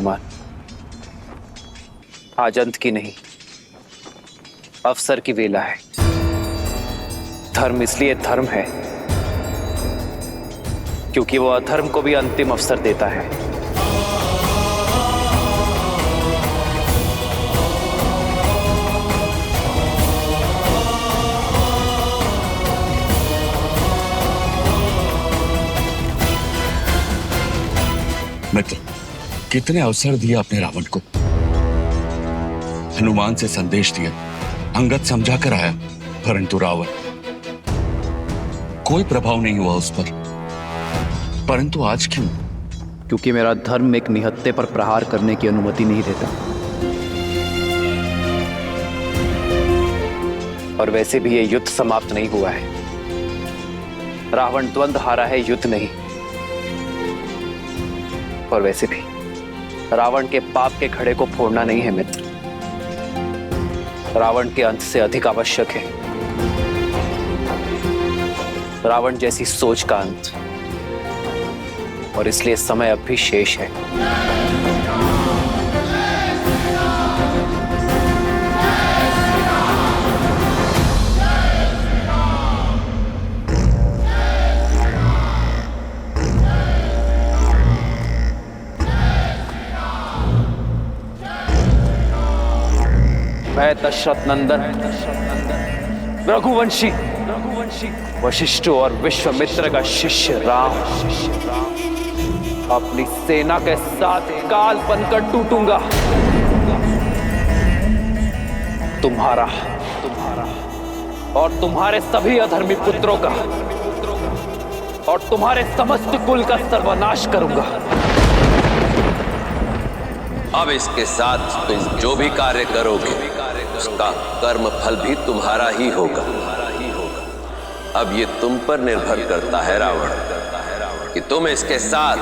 कुमार, आज अंत की नहीं, अवसर की वेला है। धर्म इसलिए धर्म है क्योंकि वो अधर्म को भी अंतिम अवसर देता है। मित्र, कितने अवसर दिए आपने रावण को। हनुमान से संदेश दिया, अंगद समझा कर आया, परंतु रावण, कोई प्रभाव नहीं हुआ उस पर। परंतु आज क्यों? क्योंकि मेरा धर्म एक निहत्थे पर प्रहार करने की अनुमति नहीं देता। और वैसे भी ये युद्ध समाप्त नहीं हुआ है। रावण द्वंद हारा है, युद्ध नहीं। और वैसे भी रावण के पाप के घड़े को फोड़ना नहीं है मित्र, रावण के अंत से अधिक आवश्यक है रावण जैसी सोच का अंत। और इसलिए समय अब भी शेष है। मैं दशरथ नंदन रघुवंशी वशिष्ठ और विश्वामित्र का शिष्य राम अपनी सेना के साथ काल बनकर टूटूंगा। तुम्हारा और तुम्हारे सभी अधर्मी पुत्रों का और तुम्हारे समस्त कुल का सर्वनाश करूंगा। अब इसके साथ तुम जो भी कार्य करोगे उसका कर्म फल भी तुम्हारा ही होगा। अब ये तुम पर निर्भर करता है रावण कि तुम इसके साथ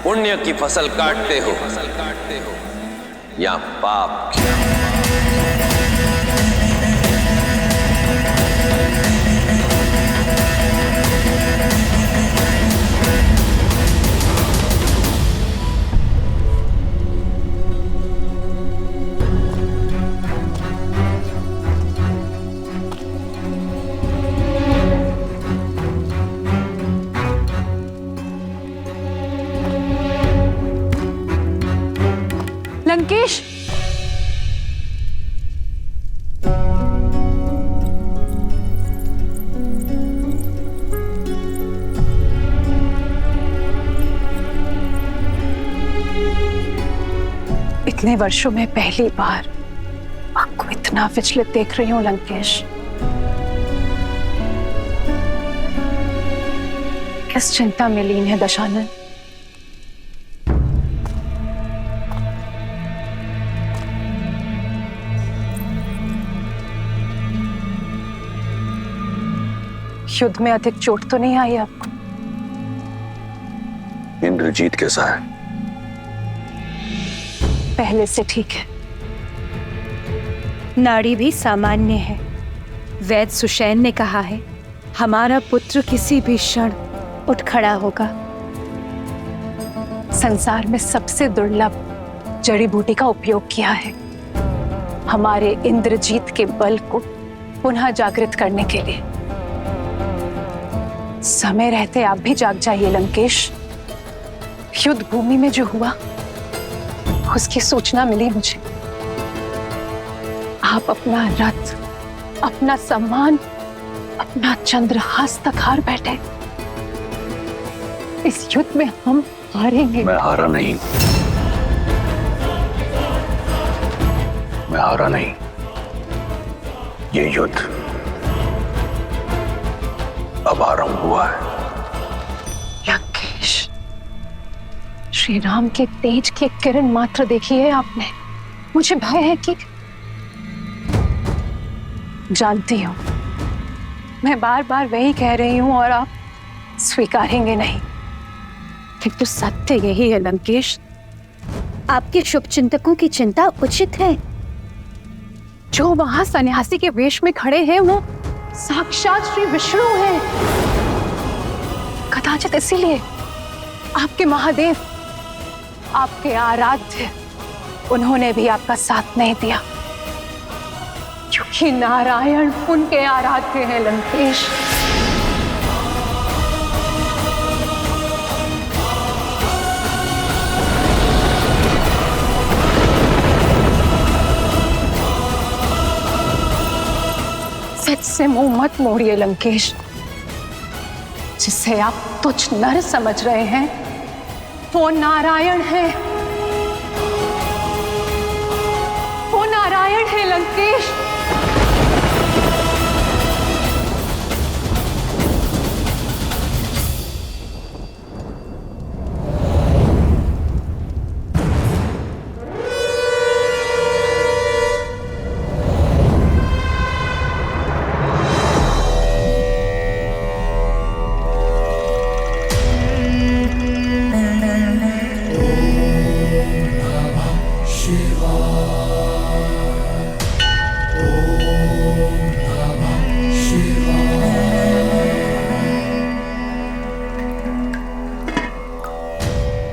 पुण्य की फसल काटते हो या पाप की। लंकेश, इतने वर्षों में पहली बार आपको इतना विचलित देख रही हूं लंकेश। किस चिंता में लीन है दशानन? युद्ध में अधिक चोट तो नहीं आई आपको? इंद्रजीत कैसा है? पहले से ठीक है। नाड़ी भी सामान्य है। वैद्य सुषैन ने कहा है हमारा पुत्र किसी भी क्षण उठ खड़ा होगा। संसार में सबसे दुर्लभ जड़ी बूटी का उपयोग किया है हमारे इंद्रजीत के बल को पुनः जागृत करने के लिए। समय रहते आप भी जाग जाइए लंकेश। युद्ध भूमि में जो हुआ उसकी सूचना मिली मुझे। आप अपना रथ, अपना सम्मान, अपना चंद्रहास तक हार बैठे। इस युद्ध में हम हारेंगे। मैं हारा नहीं, मैं हारा नहीं। ये युद्ध अब आरंभ हुआ है। लंकेश, श्री राम के तेज की किरण मात्र देखी है आपने। मुझे भय है कि जानती हूं मैं बार बार वही कह रही हूं और आप स्वीकारेंगे नहीं। किंतु सत्य यही है लंकेश, आपके शुभचिंतकों की चिंता उचित है। जो वहां सन्यासी के वेश में खड़े हैं वो साक्षात श्री विष्णु हैं। कदाचित इसीलिए आपके महादेव आपके आराध्य, उन्होंने भी आपका साथ नहीं दिया, क्योंकि नारायण उनके आराध्य हैं लंकेश। सच से मुंह मत मोड़िए लंकेश। जिसे आप तुच्छ नर समझ रहे हैं वो नारायण है, वो नारायण है लंकेश।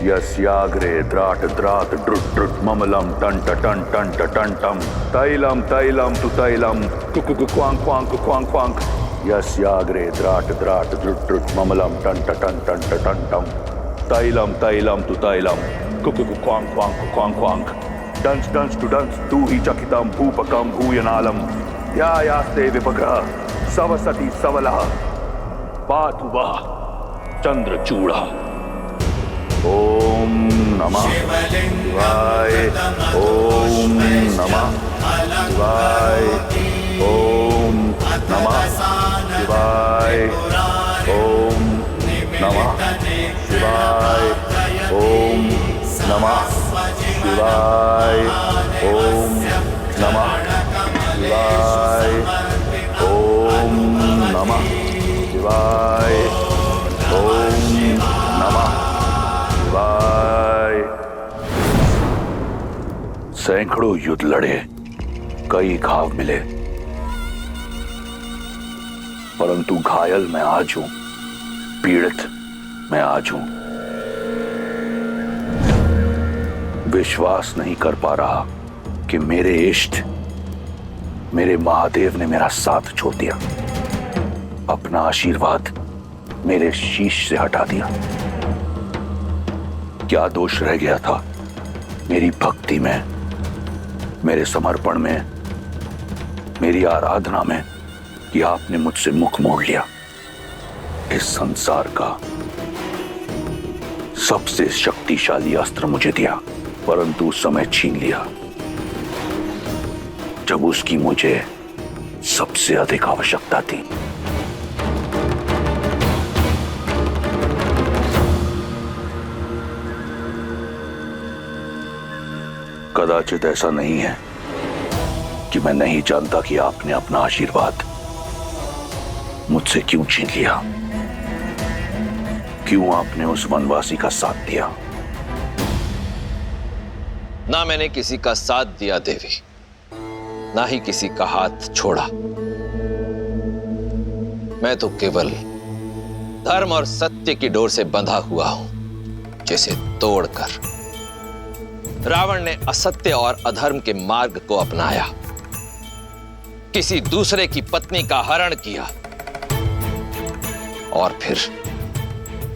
यस्याग्रे द्राट द्राट ड्रुट ड्रुट ममलम टंट टंट टंट टंटम तैलम तैलम तु तैलम कुकु क्वांग क्वांग क्वांग क्वांग। यस्याग्रे द्राट द्राट ड्रुट ड्रुट ममलम टंट टंट टंट टंटम तैलम तैलम तु तैलम कुकु क्वांग क्वांग क्वांग क्वांग। डंस डंस टु डंस तू ही चकितम भूपकम भूयनालम या यास्ते विपग्रह सवसति सवलः पातु वः चंद्रचूड़ा। ओम नमः शिवाय, ओम नमः शिवाय, ओम नमः शिवाय, ओम नमः शिवाय, ओम नमः शिवाय, ओम नमः शिवाय, ओम नमः शिवाय, ओम नमः। सैकड़ों युद्ध लड़े, कई घाव मिले, परंतु घायल मैं आज हूं, पीड़ित मैं आज हूं। विश्वास नहीं कर पा रहा कि मेरे इष्ट, मेरे महादेव ने मेरा साथ छोड़ दिया, अपना आशीर्वाद मेरे शीश से हटा दिया। क्या दोष रह गया था मेरी भक्ति में, मेरे समर्पण में, मेरी आराधना में, कि आपने मुझसे मुख मोड़ लिया। इस संसार का सबसे शक्तिशाली अस्त्र मुझे दिया, परंतु उस समय छीन लिया जब उसकी मुझे सबसे अधिक आवश्यकता थी। कदाचित ऐसा नहीं है कि मैं नहीं जानता कि आपने अपना आशीर्वाद मुझसे क्यों छीन लिया, क्यों आपने उस वनवासी का साथ दिया। ना मैंने किसी का साथ दिया देवी, ना ही किसी का हाथ छोड़ा। मैं तो केवल धर्म और सत्य की डोर से बंधा हुआ हूं, जिसे तोड़कर रावण ने असत्य और अधर्म के मार्ग को अपनाया, किसी दूसरे की पत्नी का हरण किया और फिर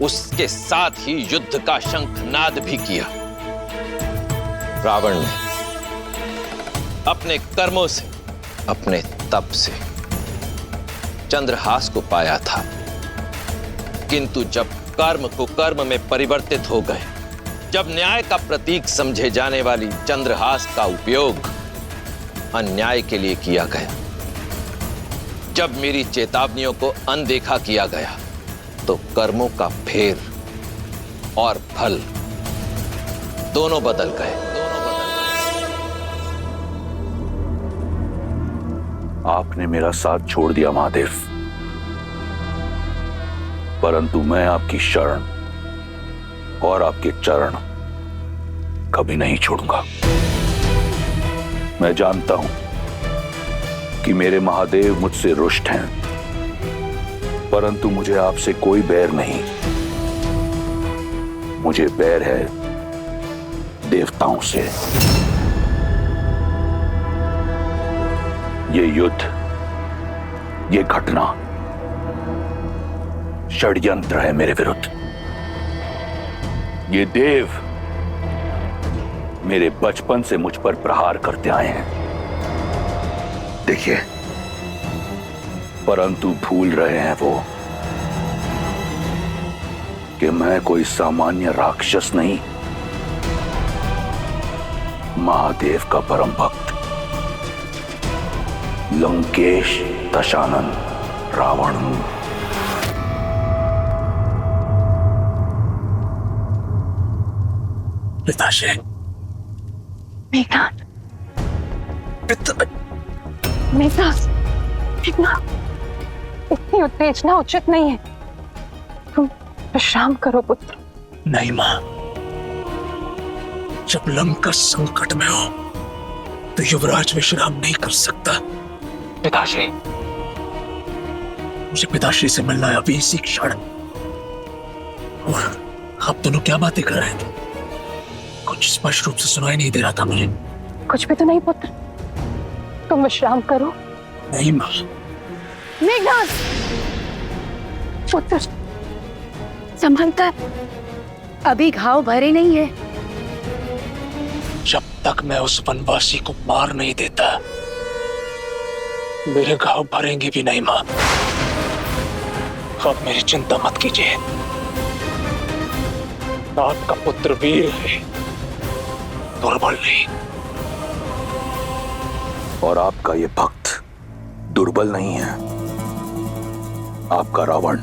उसके साथ ही युद्ध का शंखनाद भी किया। रावण ने अपने कर्मों से, अपने तप से चंद्रहास को पाया था, किंतु जब कर्म को कर्म में परिवर्तित हो गए, जब न्याय का प्रतीक समझे जाने वाली चंद्रहास का उपयोग अन्याय के लिए किया गया, जब मेरी चेतावनियों को अनदेखा किया गया, तो कर्मों का फेर और फल दोनों बदल गए। आपने मेरा साथ छोड़ दिया महादेव, परंतु मैं आपकी शरण और आपके चरण कभी नहीं छोड़ूंगा। मैं जानता हूं कि मेरे महादेव मुझसे रुष्ट हैं, परंतु मुझे आपसे कोई बैर नहीं। मुझे बैर है देवताओं से। ये युद्ध, ये घटना षड्यंत्र है मेरे विरुद्ध। ये देव मेरे बचपन से मुझ पर प्रहार करते आए हैं, देखिए, परंतु भूल रहे हैं वो कि मैं कोई सामान्य राक्षस नहीं, महादेव का परम भक्त लंकेश दशानन रावण हूं। पिताश्री, मेघनाथ, मेघनाथ, मेघनाथ, इतनी उत्तेजना उचित नहीं है। तुम विश्राम करो पुत्र। नहीं मां, जब लंका संकट में हो तो युवराज विश्राम नहीं कर सकता। पिताश्री, मुझे पिताश्री से मिलना है अभी इसी क्षण। और आप दोनों क्या बातें कर रहे थे? कुछ स्पष्ट रूप से सुनाई नहीं दे रहा था मुझे। कुछ भी तो नहीं पुत्र, तुम विश्राम करो। नहीं मां। मेघनाथ, पुत्र संभलता है। अभी घाव भरे नहीं है। जब तक मैं उस वनवासी को मार नहीं देता, मेरे घाव भरेंगे भी नहीं मां। आप मेरी चिंता मत कीजिए। आपका पुत्र वीर है, दुर्बल नहीं। और आपका ये भक्त दुर्बल नहीं है। आपका रावण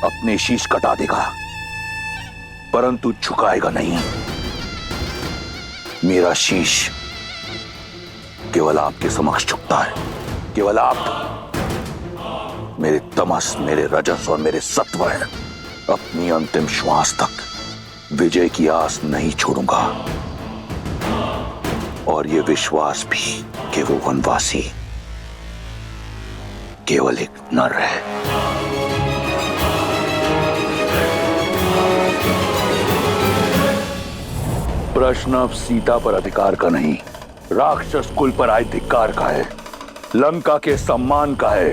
अपने शीश कटा देगा, परंतु झुकाएगा नहीं। मेरा शीश केवल आपके समक्ष झुकता है। केवल आप मेरे तमस, मेरे रजस और मेरे सत्व हैं। अपनी अंतिम श्वास तक विजय की आस नहीं छोड़ूंगा। और ये विश्वास भी कि वो वनवासी केवल एक नर है। प्रश्न अब सीता पर अधिकार का नहीं, राक्षस कुल पर आए धिक्कार का है, लंका के सम्मान का है,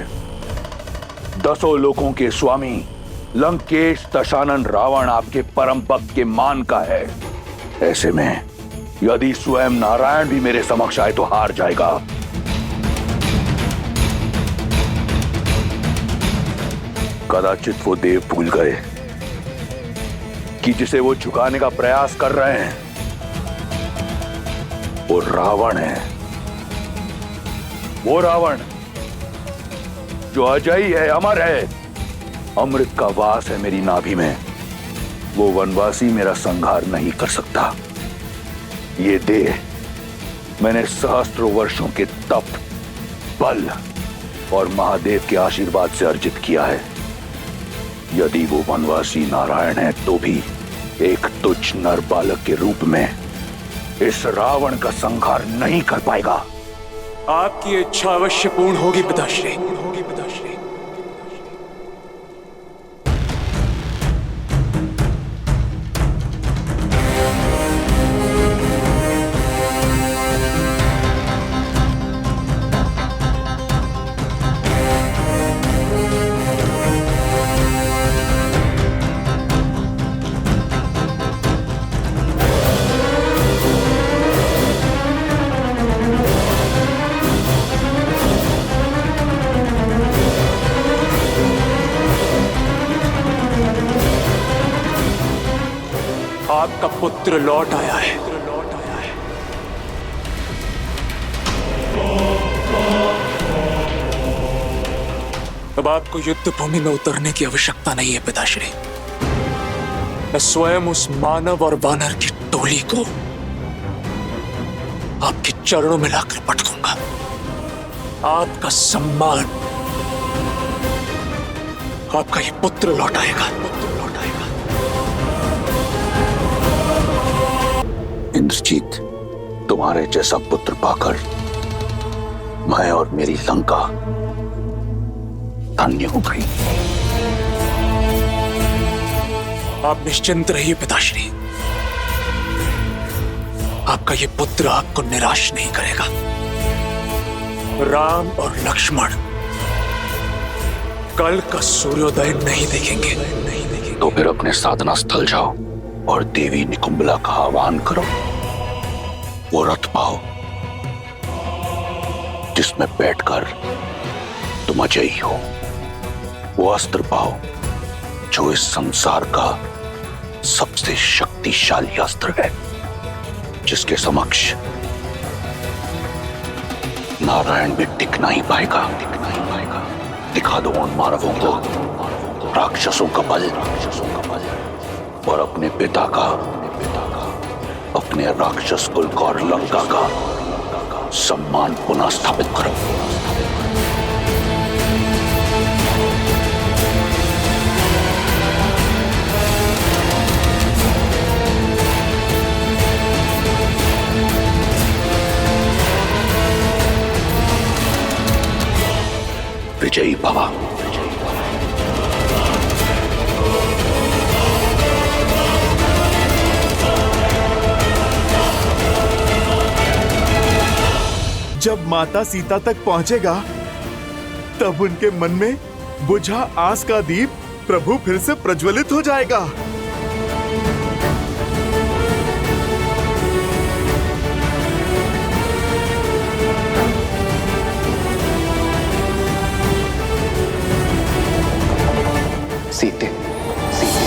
10 लोकों के स्वामी लंकेश दशानन रावण आपके परम भक्त के मान का है। ऐसे में यदि स्वयं नारायण भी मेरे समक्ष आए तो हार जाएगा। कदाचित वो देव भूल गए कि जिसे वो झुकाने का प्रयास कर रहे हैं वो रावण है। वो रावण जो अजयी है, अमर है, अमृत का वास है मेरी नाभि में। वो वनवासी मेरा संहार नहीं कर सकता। ये देह मैंने सहस्त्रों वर्षों के तप, बल और महादेव के आशीर्वाद से अर्जित किया है। यदि वो वनवासी नारायण है तो भी एक तुच्छ नर बालक के रूप में इस रावण का संहार नहीं कर पाएगा। आपकी इच्छा अवश्य पूर्ण होगी पिताश्री। आपका पुत्र लौट आया है। अब आपको युद्ध भूमि में उतरने की आवश्यकता नहीं है पिताश्री। मैं स्वयं उस मानव और वानर की टोली को आपके चरणों में लाकर पटकूंगा। आपका सम्मान, आपका ये पुत्र लौट आएगा। इंद्रजीत, तुम्हारे जैसा पुत्र पाकर मैं और मेरी लंका धन्य हो गई। आप निश्चिंत रहिए पिताश्री। आपका ये पुत्र आपको निराश नहीं करेगा। राम और लक्ष्मण कल का सूर्योदय नहीं देखेंगे। तो फिर अपने साधना स्थल जाओ और देवी निकुंबला का आह्वान करो। वो रथ पाओ जिसमें बैठकर तुम अजयी हो। वो अस्त्र पाओ जो इस संसार का सबसे शक्तिशाली अस्त्र है, जिसके समक्ष नारायण भी टिक नहीं पाएगा। दिखा दो उन मानवों को राक्षसों का बल और अपने पिता का, अपने राक्षस कुल का और लंका का सम्मान पुनः स्थापित करो। विजयी भवा। जब माता सीता तक पहुंचेगा तब उनके मन में बुझा आस का दीप प्रभु फिर से प्रज्वलित हो जाएगा। सीते, सीते।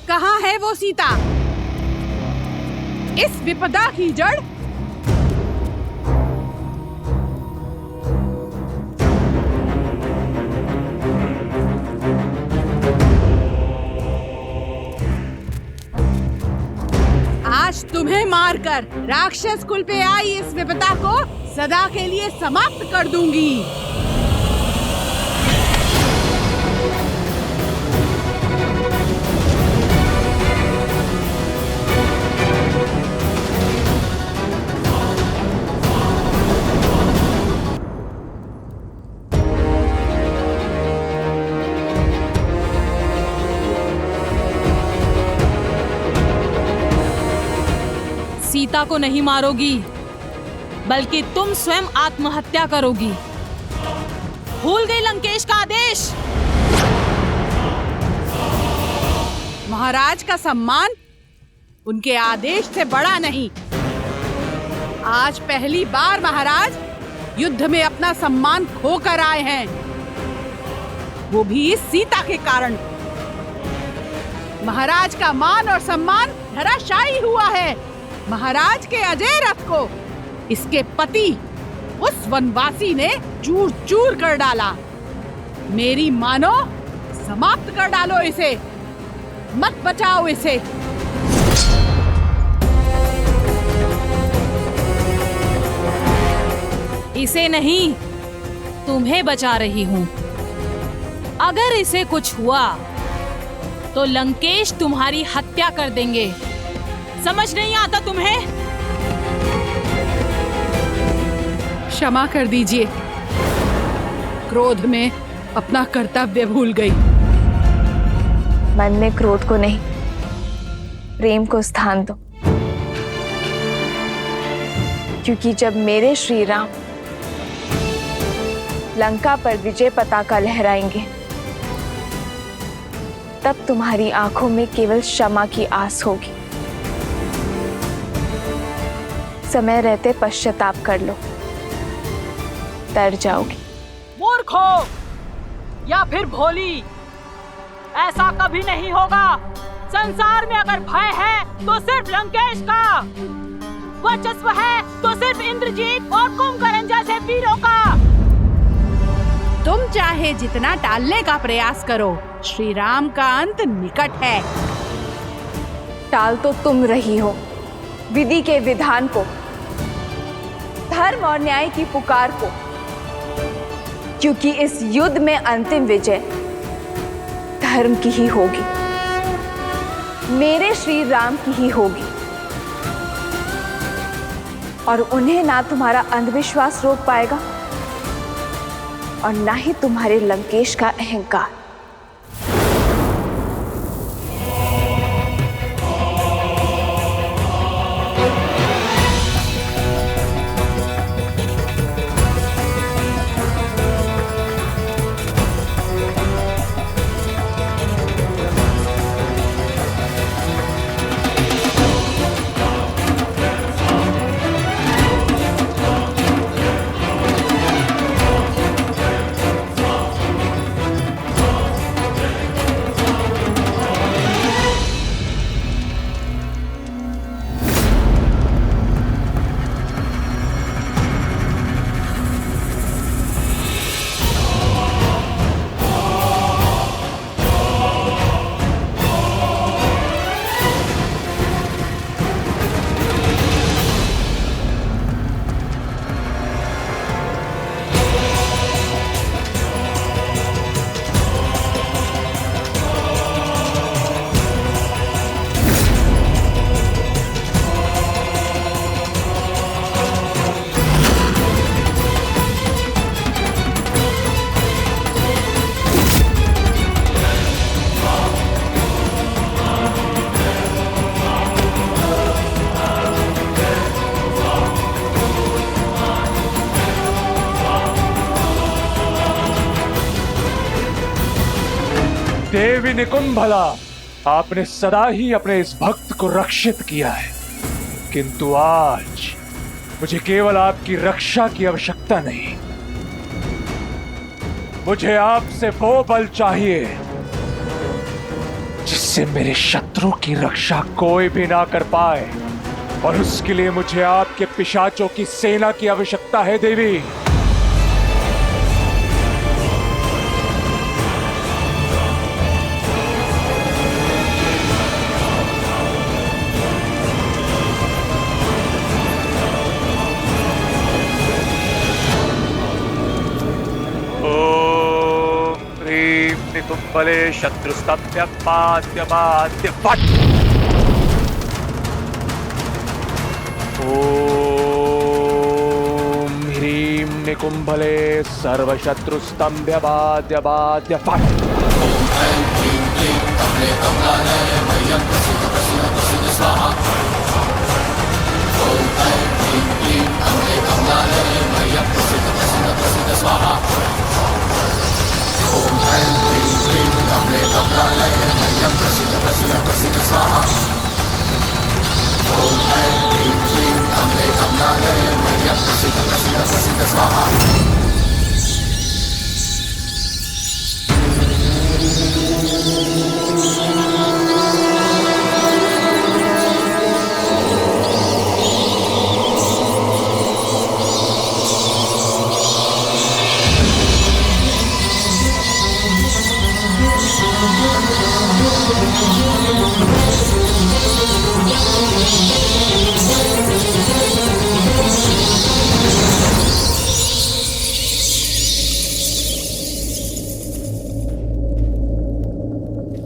कहाँ है वो सीता? इस विपदा की जड़? आज तुम्हें मारकर राक्षस कुल पे आई इस विपदा को सदा के लिए समाप्त कर दूंगी। सीता को नहीं मारोगी, बल्कि तुम स्वयं आत्महत्या करोगी। भूल गई लंकेश का आदेश? महाराज का सम्मान उनके आदेश से बड़ा नहीं। आज पहली बार महाराज युद्ध में अपना सम्मान खोकर आए हैं, वो भी इस सीता के कारण। महाराज का मान और सम्मान धराशायी हुआ है। महाराज के अजय रथ को इसके पति उस वनवासी ने चूर चूर कर डाला। मेरी मानो, समाप्त कर डालो इसे, मत बचाओ इसे। इसे नहीं, तुम्हें बचा रही हूं। अगर इसे कुछ हुआ तो लंकेश तुम्हारी हत्या कर देंगे। समझ नहीं आता तुम्हें? क्षमा कर दीजिए, क्रोध में अपना कर्तव्य भूल गई। मन में क्रोध को नहीं, प्रेम को स्थान दो। क्योंकि जब मेरे श्री राम लंका पर विजय पताका लहराएंगे, तब तुम्हारी आंखों में केवल क्षमा की आस होगी। समय रहते पश्चाताप कर लो, तर जाओगी। मूर्ख हो या फिर भोली, ऐसा कभी नहीं होगा। संसार में अगर भय है तो सिर्फ लंकेश का, वर्चस्व है तो सिर्फ इंद्रजीत और कुंभकर्ण जैसे वीरों का। तुम चाहे जितना टालने का प्रयास करो, श्री राम का अंत निकट है। टाल तो तुम रही हो विधि के विधान को, धर्म और न्याय की पुकार को। क्योंकि इस युद्ध में अंतिम विजय धर्म की ही होगी, मेरे श्री राम की ही होगी। और उन्हें ना तुम्हारा अंधविश्वास रोक पाएगा और ना ही तुम्हारे लंकेश का अहंकार। देवी निकुंभला, आपने सदा ही अपने इस भक्त को रक्षित किया है, किंतु आज मुझे केवल आपकी रक्षा की आवश्यकता नहीं, मुझे आपसे वो बल चाहिए जिससे मेरे शत्रु की रक्षा कोई भी ना कर पाए, और उसके लिए मुझे आपके पिशाचों की सेना की आवश्यकता है देवी। निकुंभले शत्रुस्तभ्य पाद्य बाद्य फट। ओम ह्रीं निकुंभले सर्वशत्रुस्तंभ्य बाद्य बाद्य फट।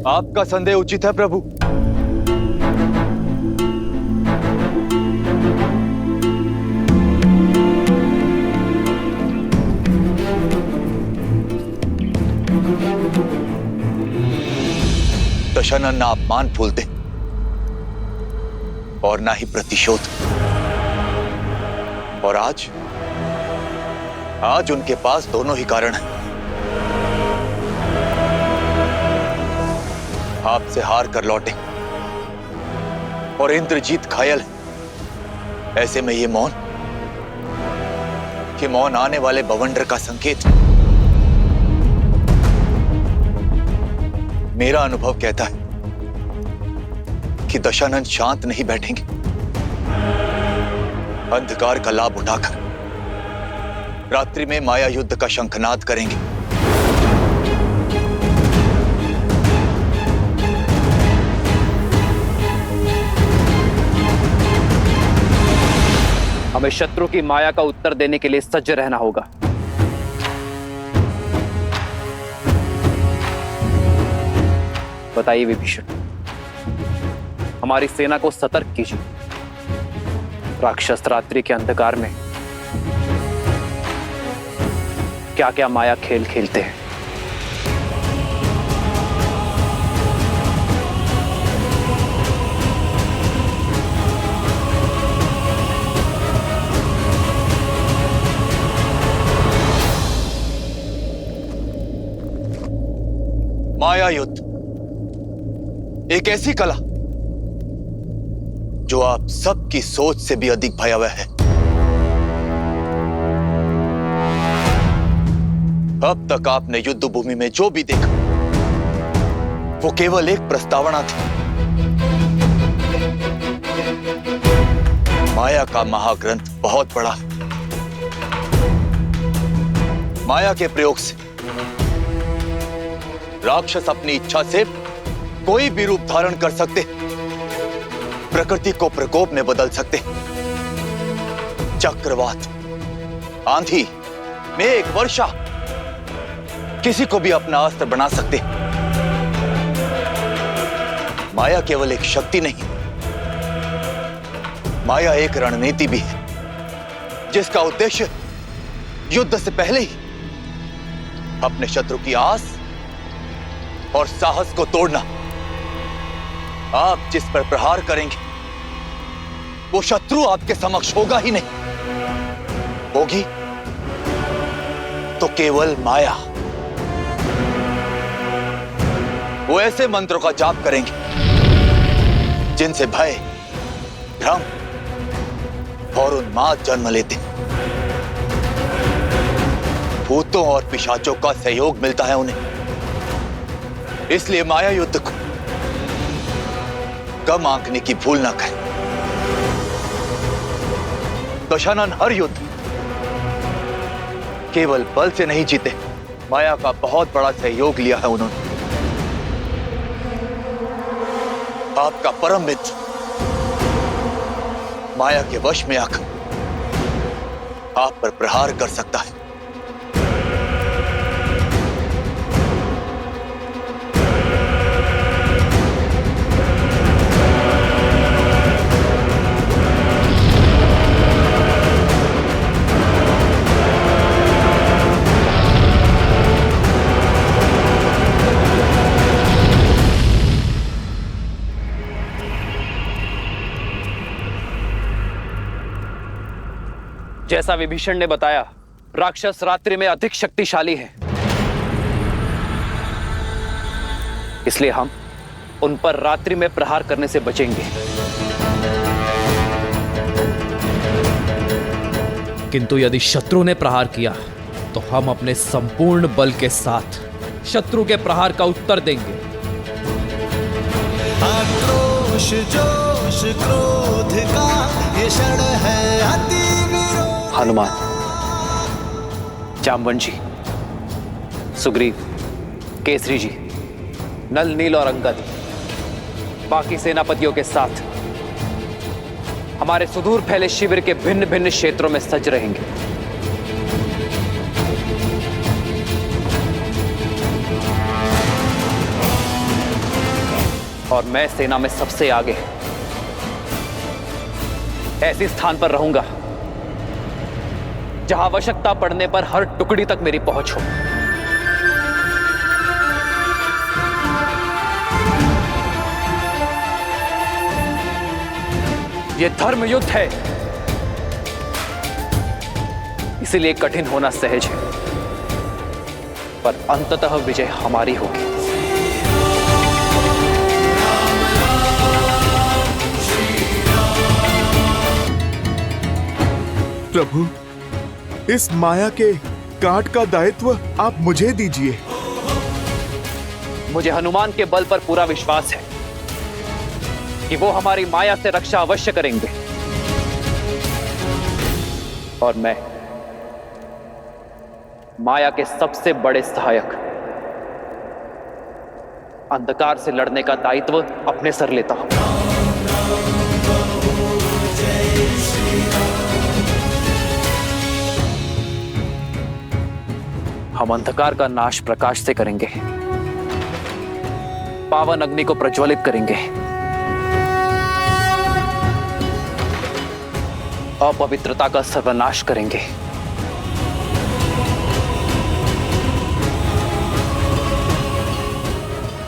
आपका संदेह उचित है प्रभु। दशानन ना अपमान फूलते और ना ही प्रतिशोध, और आज उनके पास दोनों ही कारण हैं। आपसे हार कर लौटे और इंद्रजीत घायल है। ऐसे में ये मौन आने वाले बवंडर का संकेत। मेरा अनुभव कहता है कि दशानन शांत नहीं बैठेंगे। अंधकार का लाभ उठाकर रात्रि में माया युद्ध का शंखनाद करेंगे। हमें शत्रु की माया का उत्तर देने के लिए सज्ज रहना होगा। बताइए विभीषण, हमारी सेना को सतर्क कीजिए। राक्षस रात्रि के अंधकार में क्या क्या माया खेल खेलते हैं। माया युद्ध एक ऐसी कला जो आप सबकी सोच से भी अधिक भयावह है। अब तक आपने युद्ध भूमि में जो भी देखा वो केवल एक प्रस्तावना थी। माया का महाग्रंथ बहुत बड़ा है। माया के प्रयोग से राक्षस अपनी इच्छा से कोई भी रूप धारण कर सकते, प्रकृति को प्रकोप में बदल सकते, चक्रवात, आंधी, मेघ, वर्षा, किसी को भी अपना अस्त्र बना सकते। माया केवल एक शक्ति नहीं, माया एक रणनीति भी है, जिसका उद्देश्य युद्ध से पहले ही अपने शत्रु की आस और साहस को तोड़ना। आप जिस पर प्रहार करेंगे वो शत्रु आपके समक्ष होगा ही नहीं, होगी तो केवल माया। वो ऐसे मंत्रों का जाप करेंगे जिनसे भय, भ्रम और उन्माद जन्म लेते हैं। भूतों और पिशाचों का सहयोग मिलता है उन्हें। इसलिए माया युद्ध को कम आंकने की भूल ना करें। दशानन हर युद्ध केवल बल से नहीं जीते, माया का बहुत बड़ा सहयोग लिया है उन्होंने। आपका परम मित्र माया के वश में आकर आप पर प्रहार कर सकता है। जैसा विभीषण ने बताया, राक्षस रात्रि में अधिक शक्तिशाली है, इसलिए हम उन पर रात्रि में प्रहार करने से बचेंगे। किंतु यदि शत्रु ने प्रहार किया तो हम अपने संपूर्ण बल के साथ शत्रु के प्रहार का उत्तर देंगे। आक्रोश जोश क्रोध का ये क्षण है अति हनुमान, जामवंशी, सुग्रीव, केसरी जी, नल, नील और अंगद बाकी सेनापतियों के साथ हमारे सुदूर फैले शिविर के भिन्न भिन्न क्षेत्रों में सज रहेंगे। और मैं सेना में सबसे आगे ऐसे स्थान पर रहूंगा जहां आवश्यकता पड़ने पर हर टुकड़ी तक मेरी पहुंच हो। यह धर्म युद्ध है, इसलिए कठिन होना सहज है, पर अंततः विजय हमारी होगी। प्रभु, इस माया के काट का दायित्व आप मुझे दीजिए। मुझे हनुमान के बल पर पूरा विश्वास है कि वो हमारी माया से रक्षा अवश्य करेंगे, और मैं माया के सबसे बड़े सहायक अंधकार से लड़ने का दायित्व अपने सर लेता हूं। हम अंधकार का नाश प्रकाश से करेंगे, पावन अग्नि को प्रज्वलित करेंगे, अपवित्रता का सर्वनाश करेंगे,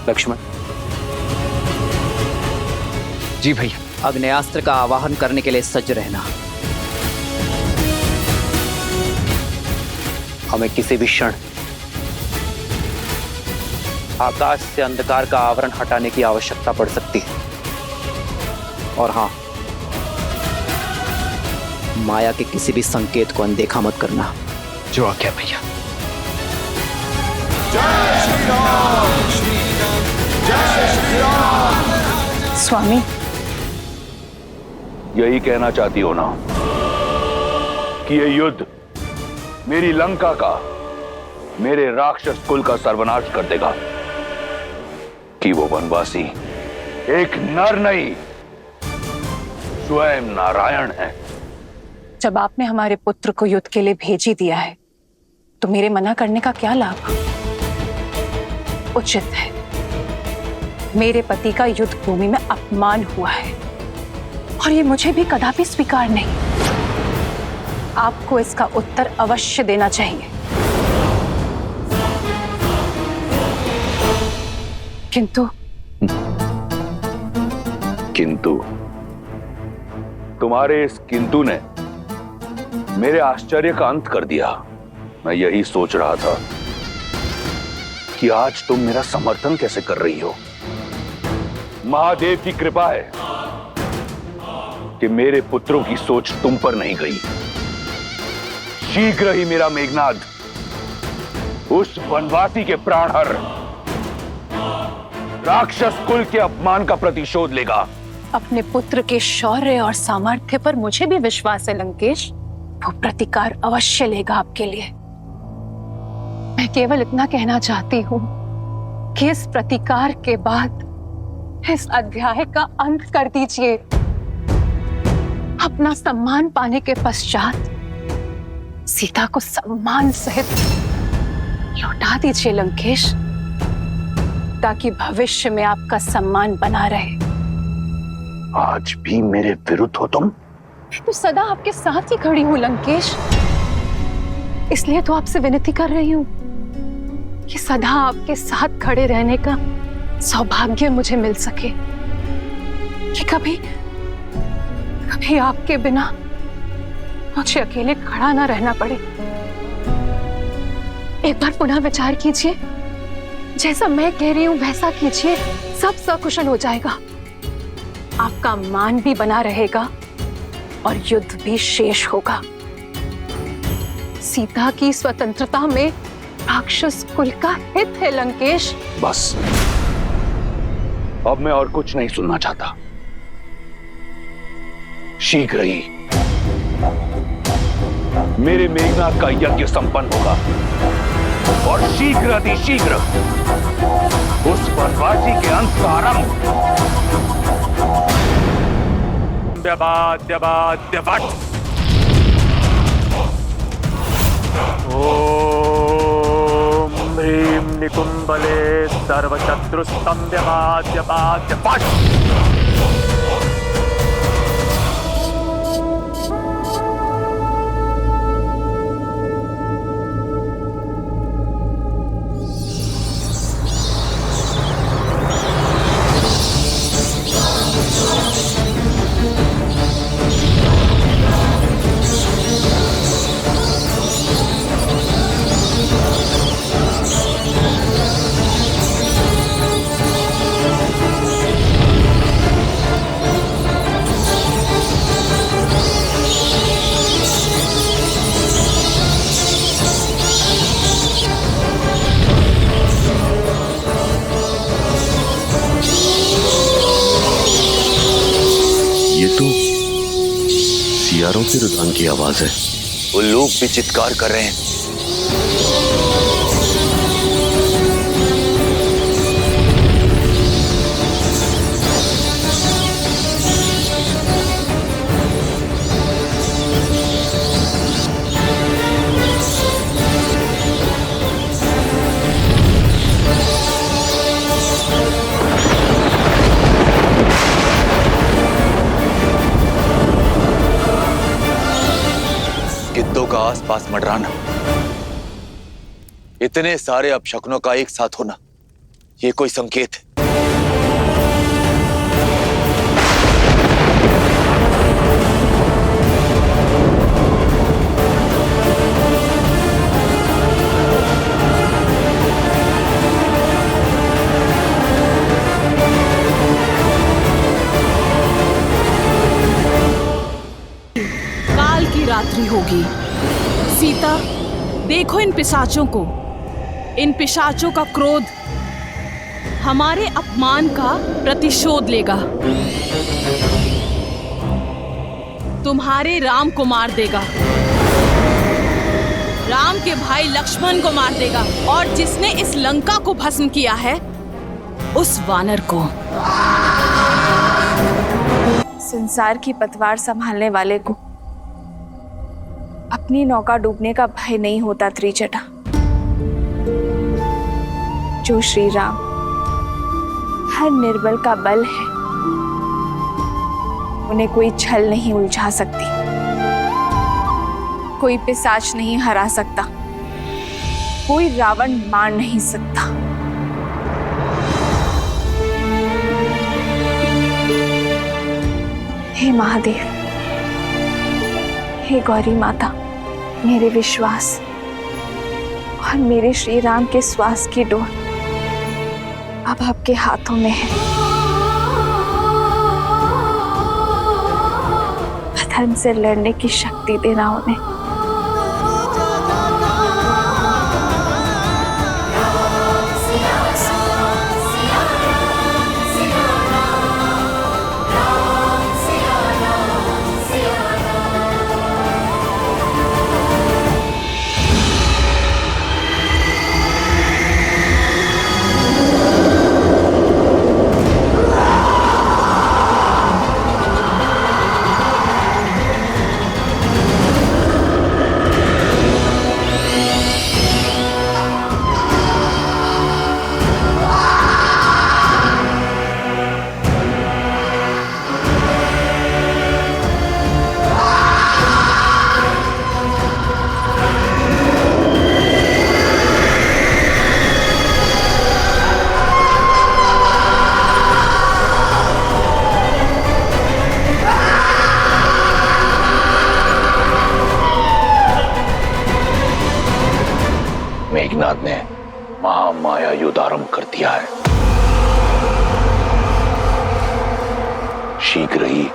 लक्ष्मण। जी भैया। अग्नेयास्त्र का आवाहन करने के लिए सज्ज रहना। हमें किसी भी क्षण आकाश से अंधकार का आवरण हटाने की आवश्यकता पड़ सकती है। और हां, माया के किसी भी संकेत को अनदेखा मत करना। जो आज्ञा भैया। जय श्री राम, जय श्री राम। स्वामी, यही कहना चाहती हो ना कि यह युद्ध मेरी लंका का, मेरे राक्षस कुल का सर्वनाश कर देगा, कि वो वनवासी एक नर नहीं, स्वयं नारायण है। जब आपने हमारे पुत्र को युद्ध के लिए भेज ही दिया है, तो मेरे मना करने का क्या लाभ? उचित है, मेरे पति का युद्ध भूमि में अपमान हुआ है, और ये मुझे भी कदापि स्वीकार नहीं। आपको इसका उत्तर अवश्य देना चाहिए। किंतु तुम्हारे इस किंतु ने मेरे आश्चर्य का अंत कर दिया। मैं यही सोच रहा था कि आज तुम मेरा समर्थन कैसे कर रही हो। महादेव की कृपा है कि मेरे पुत्रों की सोच तुम पर नहीं गई। शीघ्र ही मेरा मेघनाद उस वनवासी के प्राण हर राक्षस कुल के अपमान का प्रतिशोध लेगा। अपने पुत्र के शौर्य और सामर्थ्य पर मुझे भी विश्वास है लंकेश। वो प्रतिकार अवश्य लेगा आपके लिए। मैं केवल इतना कहना चाहती हूँ कि इस प्रतिकार के बाद इस अध्याय का अंत कर दीजिए। अपना सम्मान पाने के पश्चात सीता को सम्मान सहित लौटा दीजिए लंकेश, ताकि भविष्य में आपका सम्मान बना रहे। आज भी मेरे विरुद्ध हो तुम? तो सदा आपके साथ ही खड़ी हूं लंकेश, इसलिए तो आपसे विनती कर रही हूं कि सदा आपके साथ खड़े रहने का सौभाग्य मुझे मिल सके, कि कभी कभी आपके बिना मुझे अकेले खड़ा ना रहना पड़े। एक बार पुनः विचार कीजिए, जैसा मैं कह रही हूं वैसा कीजिए, सब सकुशल हो जाएगा। आपका मान भी बना रहेगा और युद्ध भी शेष होगा। सीता की स्वतंत्रता में राक्षस कुल का हित है लंकेश। बस, अब मैं और कुछ नहीं सुनना चाहता। शीघ्र ही मेरे मेघनाद का यज्ञ संपन्न होगा और शीघ्र अतिशीघ्र उस वनवासी के अंत का आरंभ। ओम ह्रीं निकुंबले सर्वशत्रुस्तंभ्यवाद्यवाद्य फट्। सियारों के रुझान की आवाज है। वो लोग भी चित्कार कर रहे हैं। गिद्धों का आसपास मंडराना, इतने सारे अपशकुनों का एक साथ होना, ये कोई संकेत है। काल की रात्रि होगी। सीता, देखो इन पिशाचों को। इन पिशाचों का क्रोध हमारे अपमान का प्रतिशोध लेगा। तुम्हारे राम को मार देगा, राम के भाई लक्ष्मण को मार देगा, और जिसने इस लंका को भस्म किया है उस वानर को। संसार की पतवार संभालने वाले को अपनी नौका डूबने का भय नहीं होता त्रिजटा। जो श्री राम हर निर्बल का बल है, उन्हें कोई छल नहीं उलझा सकती, कोई पिशाच नहीं हरा सकता, कोई रावण मार नहीं सकता। हे महादेव, हे गौरी माता, मेरे विश्वास और मेरे श्री राम के श्वास की डोर अब आपके हाथों में है। अधर्म से लड़ने की शक्ति देना उन्हें। मेघनाद ने महामाया युद्ध आरंभ कर दिया है। शीघ्र ही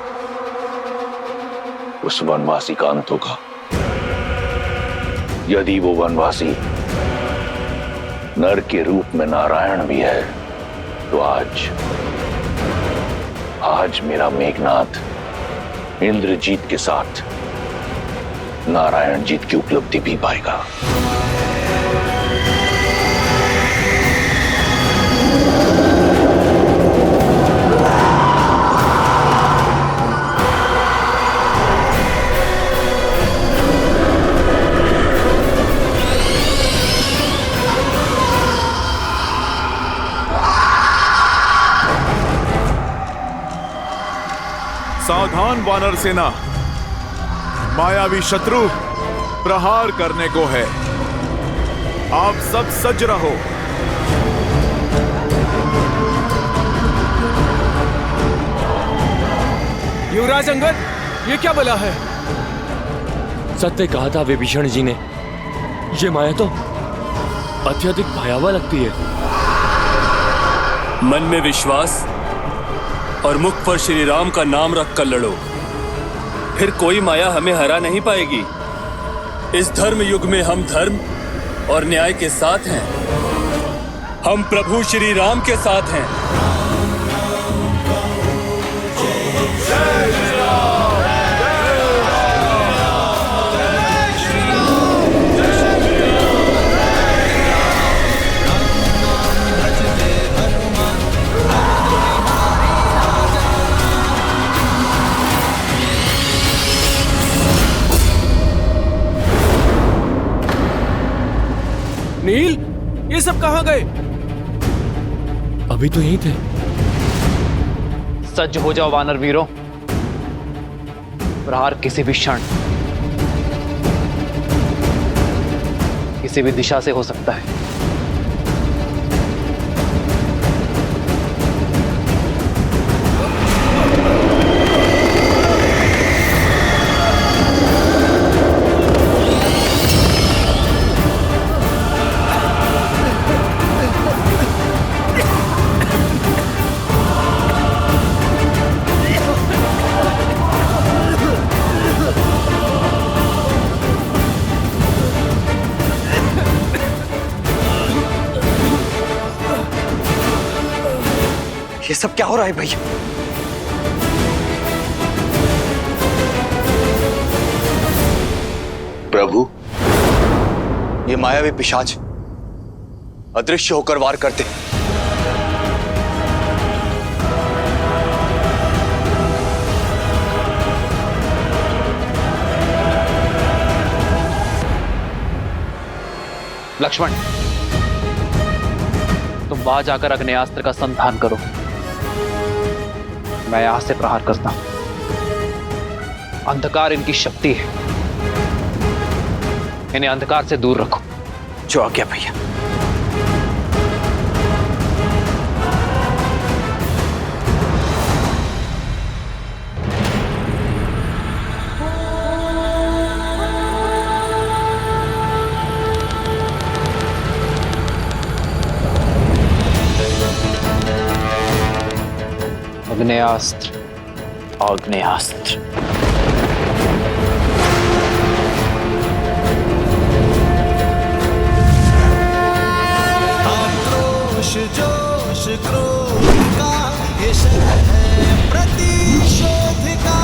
उस वनवासी का अंत होगा। यदि वो वनवासी नर के रूप में नारायण भी है तो आज मेरा मेघनाद इंद्रजीत के साथ नारायण जीत की उपलब्धि भी पाएगा। सावधान वानर सेना, मायावी शत्रु प्रहार करने को है। आप सब सज्ज रहो। युवराज अंगद, ये क्या बला है? सत्य कहा था विभीषण जी ने, ये माया तो अत्यधिक भयावह लगती है। मन में विश्वास और मुख पर श्री राम का नाम रखकर लड़ो, फिर कोई माया हमें हरा नहीं पाएगी। इस धर्म युग में हम धर्म और न्याय के साथ हैं। हम प्रभु श्री राम के साथ हैं। नील, ये सब कहां गए? अभी तो यहीं थे। सज्ज हो जाओ वानर वीरों, प्रहार किसी भी क्षण किसी भी दिशा से हो सकता है। ये सब क्या हो रहा है भैया? प्रभु, ये मायावी पिशाच अदृश्य होकर वार करते। लक्ष्मण, तुम वहां जाकर अग्नेयास्त्र का संधान करो। मैं यहां से प्रहार करता हूं। अंधकार इनकी शक्ति है, इन्हें अंधकार से दूर रखो। जो आज्ञा भैया। आग्नेयास्त्र, आग्नेयास्त्र। आक्रोश जोश क्रोध का ये शर है प्रतिशोध का,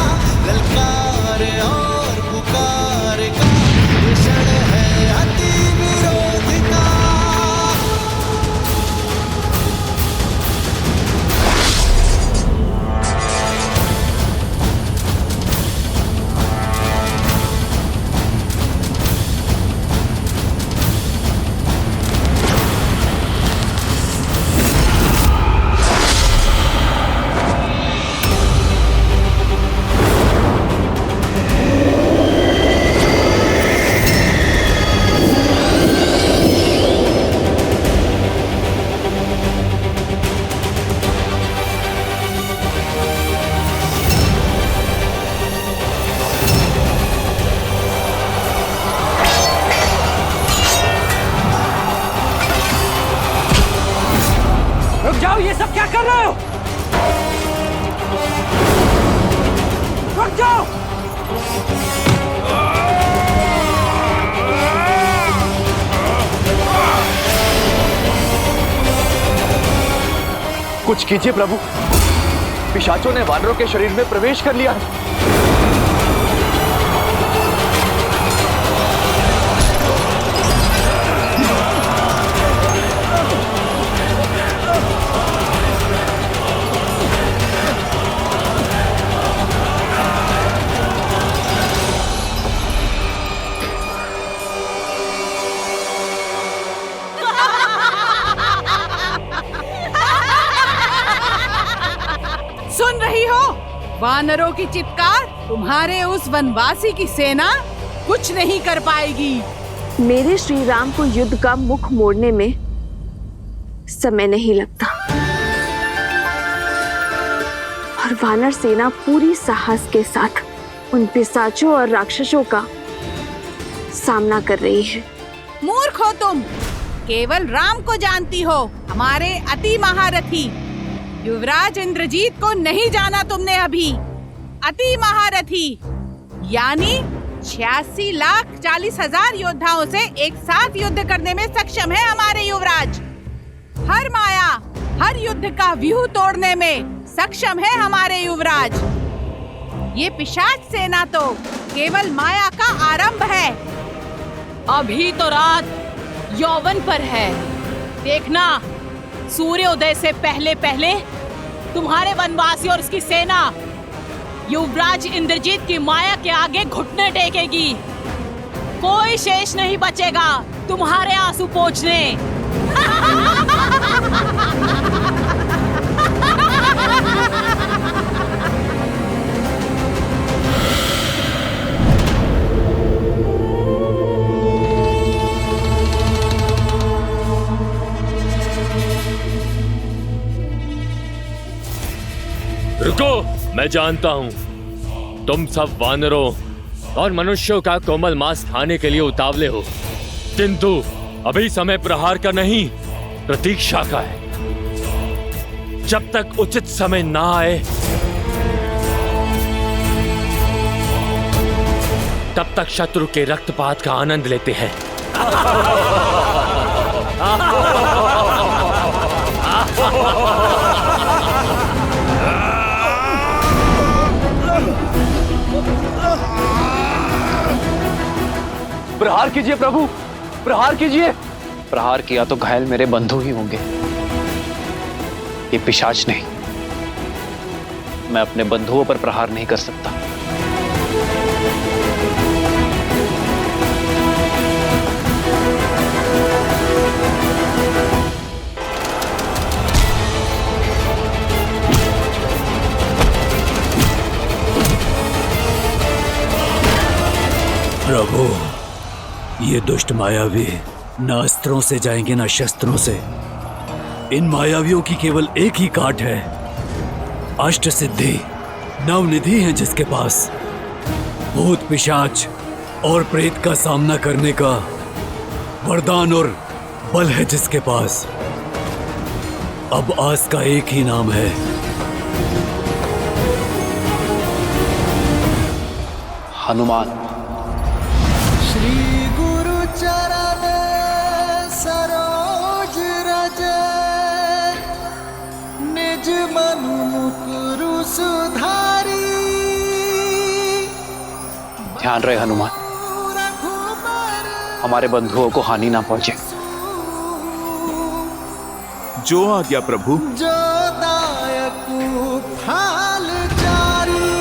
ललकार और पुकार का ये शर है अति विरोध का। रुक जाओ, ये सब क्या कर रहे हो? रुक जाओ! कुछ कीजिए प्रभु, पिशाचों ने वानरों के शरीर में प्रवेश कर लिया है। सुन रही हो वानरों की चित्कार? तुम्हारे उस वनवासी की सेना कुछ नहीं कर पाएगी। मेरे श्री राम को युद्ध का मुख मोड़ने में समय नहीं लगता और वानर सेना पूरी साहस के साथ उन पिशाचों और राक्षसों का सामना कर रही है। मूर्ख हो तुम, केवल राम को जानती हो, हमारे अति महारथी युवराज इंद्रजीत को नहीं जाना तुमने अभी। अति महारथी यानी 86,40,000 योद्धाओं से एक साथ युद्ध करने में सक्षम है हमारे युवराज। हर माया, हर युद्ध का व्यूह तोड़ने में सक्षम है हमारे युवराज। ये पिशाच सेना तो केवल माया का आरंभ है। अभी तो रात यौवन पर है, देखना सूर्योदय से पहले पहले तुम्हारे वनवासी और उसकी सेना युवराज इंद्रजीत की माया के आगे घुटने टेकेगी। कोई शेष नहीं बचेगा तुम्हारे आंसू पोंछने। रुको, मैं जानता हूं तुम सब वानरों और मनुष्यों का कोमल मांस खाने के लिए उतावले हो, किंतु अभी समय प्रहार का नहीं, प्रतीक्षा का है। जब तक उचित समय ना आए तब तक शत्रु के रक्तपात का आनंद लेते हैं। प्रहार कीजिए प्रभु, प्रहार कीजिए। प्रहार किया तो घायल मेरे बंधु ही होंगे, ये पिशाच नहीं। मैं अपने बंधुओं पर प्रहार नहीं कर सकता। प्रभु, ये दुष्ट मायावी न अस्त्रों से जाएंगे न शस्त्रों से। इन मायावियों की केवल एक ही काट है, अष्ट सिद्धि नवनिधि है जिसके पास। भूत पिशाच और प्रेत का सामना करने का वरदान और बल है जिसके पास। अब आस का एक ही नाम है, हनुमान। श्री गुरु चरण सरोज रज निज मनु मुकुरु सुधारी। ध्यान रहे हनुमान, हमारे बंधुओं को हानि ना पहुंचे। जो आज्ञा प्रभु। जो दायक फाल जारी।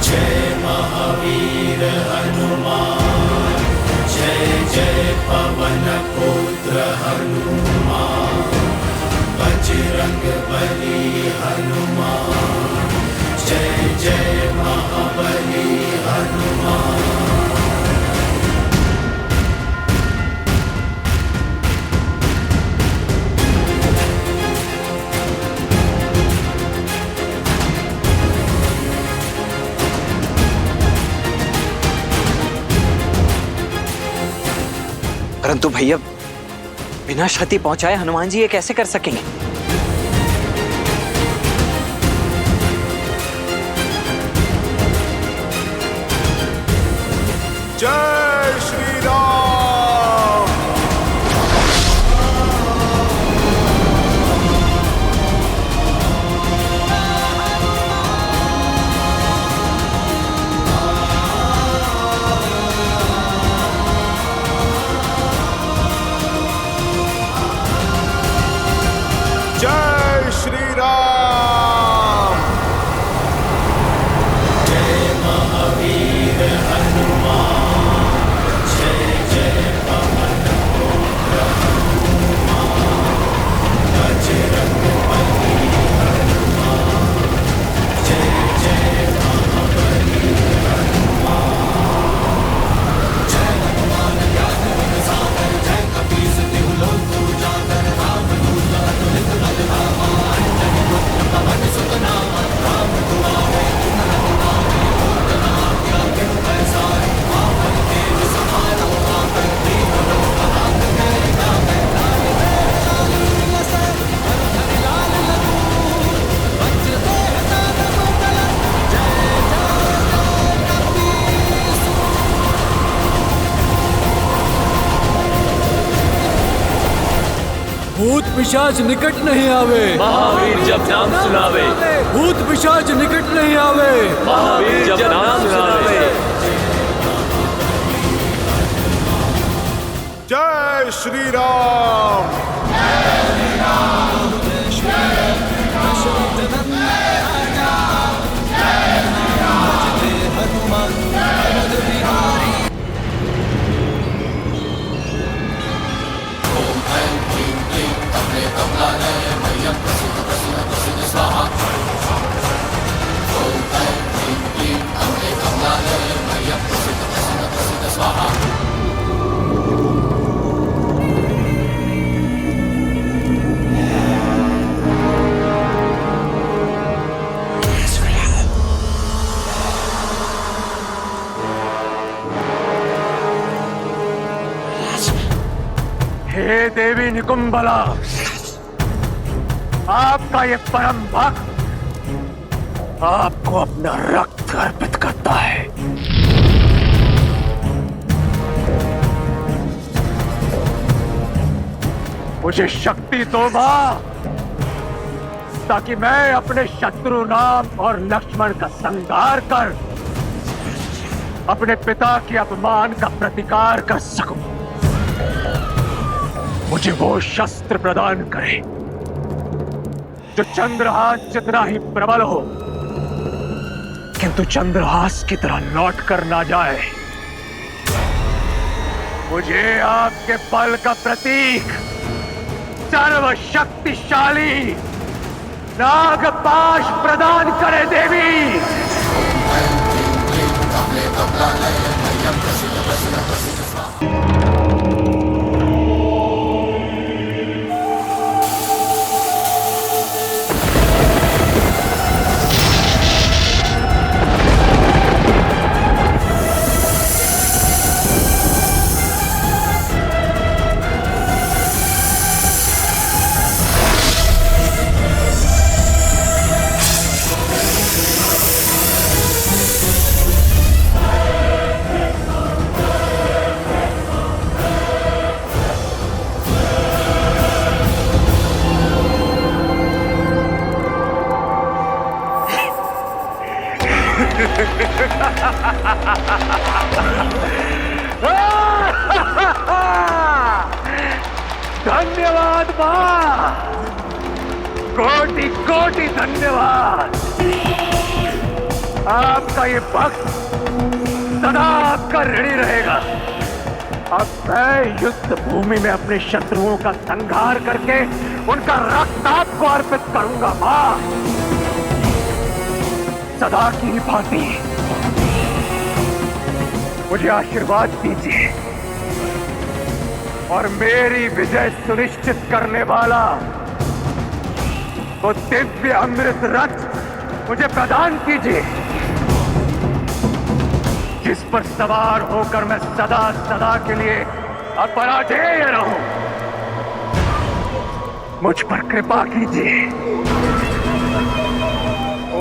जय महावीर हनुमान, जय जय पवन पुत्र हनुमान, बजरंग बली हनुमान, जय जय महाबली हनुमान। परंतु भैया, बिना क्षति पहुंचाए हनुमान जी ये कैसे कर सकेंगे? जय श्री राम। जय श्री राम। जय महावीर हनुमान, जय जय पवन पुत्र हनुमान, बजरंग बली हनुमान, जय जय महाबली हनुमान। जय हनुमान ज्ञान गुण सागर, जय कपीस तिहु लोक उजागर, राम दूत अतुलित बल धामा, अंजनी पुत्र पवन सुत नामा, राम दुआरे तुम रखवारे, होत न आज्ञा बिनु पैसारे, आपन तेज समारो आकर, दीन लोक हाथ फेरि गावे, लाल चाली लसै हर हरि लाल लखूर, वज्र देह दानव दल, जय जय कपीस। भूत पिशाच निकट नहीं आवे, महावीर जब नाम सुनावे। भूत पिशाच निकट नहीं आवे, महावीर जब नाम सुनावे। जय श्री राम। हे देवी निकुंबला, आपका ये परम भक्त आपको अपना रक्त अर्पित करता है। मुझे शक्ति दो मां, ताकि मैं अपने शत्रु राम और लक्ष्मण का संहार कर अपने पिता के अपमान का प्रतिकार कर सकूं। मुझे वो शस्त्र प्रदान करे जो चंद्रहास जितना ही प्रबल हो, किंतु चंद्रहास की तरह लौट कर ना जाए। मुझे आपके बल का प्रतीक, सर्वशक्तिशाली नागपाश प्रदान करे देवी। धन्यवाद मां, कोटि कोटि धन्यवाद। आपका ये भक्त सदा आपका ऋणी रहेगा। अब मैं युद्ध भूमि में अपने शत्रुओं का संहार करके उनका रक्त आपको अर्पित करूंगा मां। सदा की भांति मुझे आशीर्वाद दीजिए और मेरी विजय सुनिश्चित करने वाला वो दिव्य अमृत रथ मुझे प्रदान कीजिए, जिस पर सवार होकर मैं सदा सदा के लिए अपराजेय रहूं। मुझ पर कृपा कीजिए।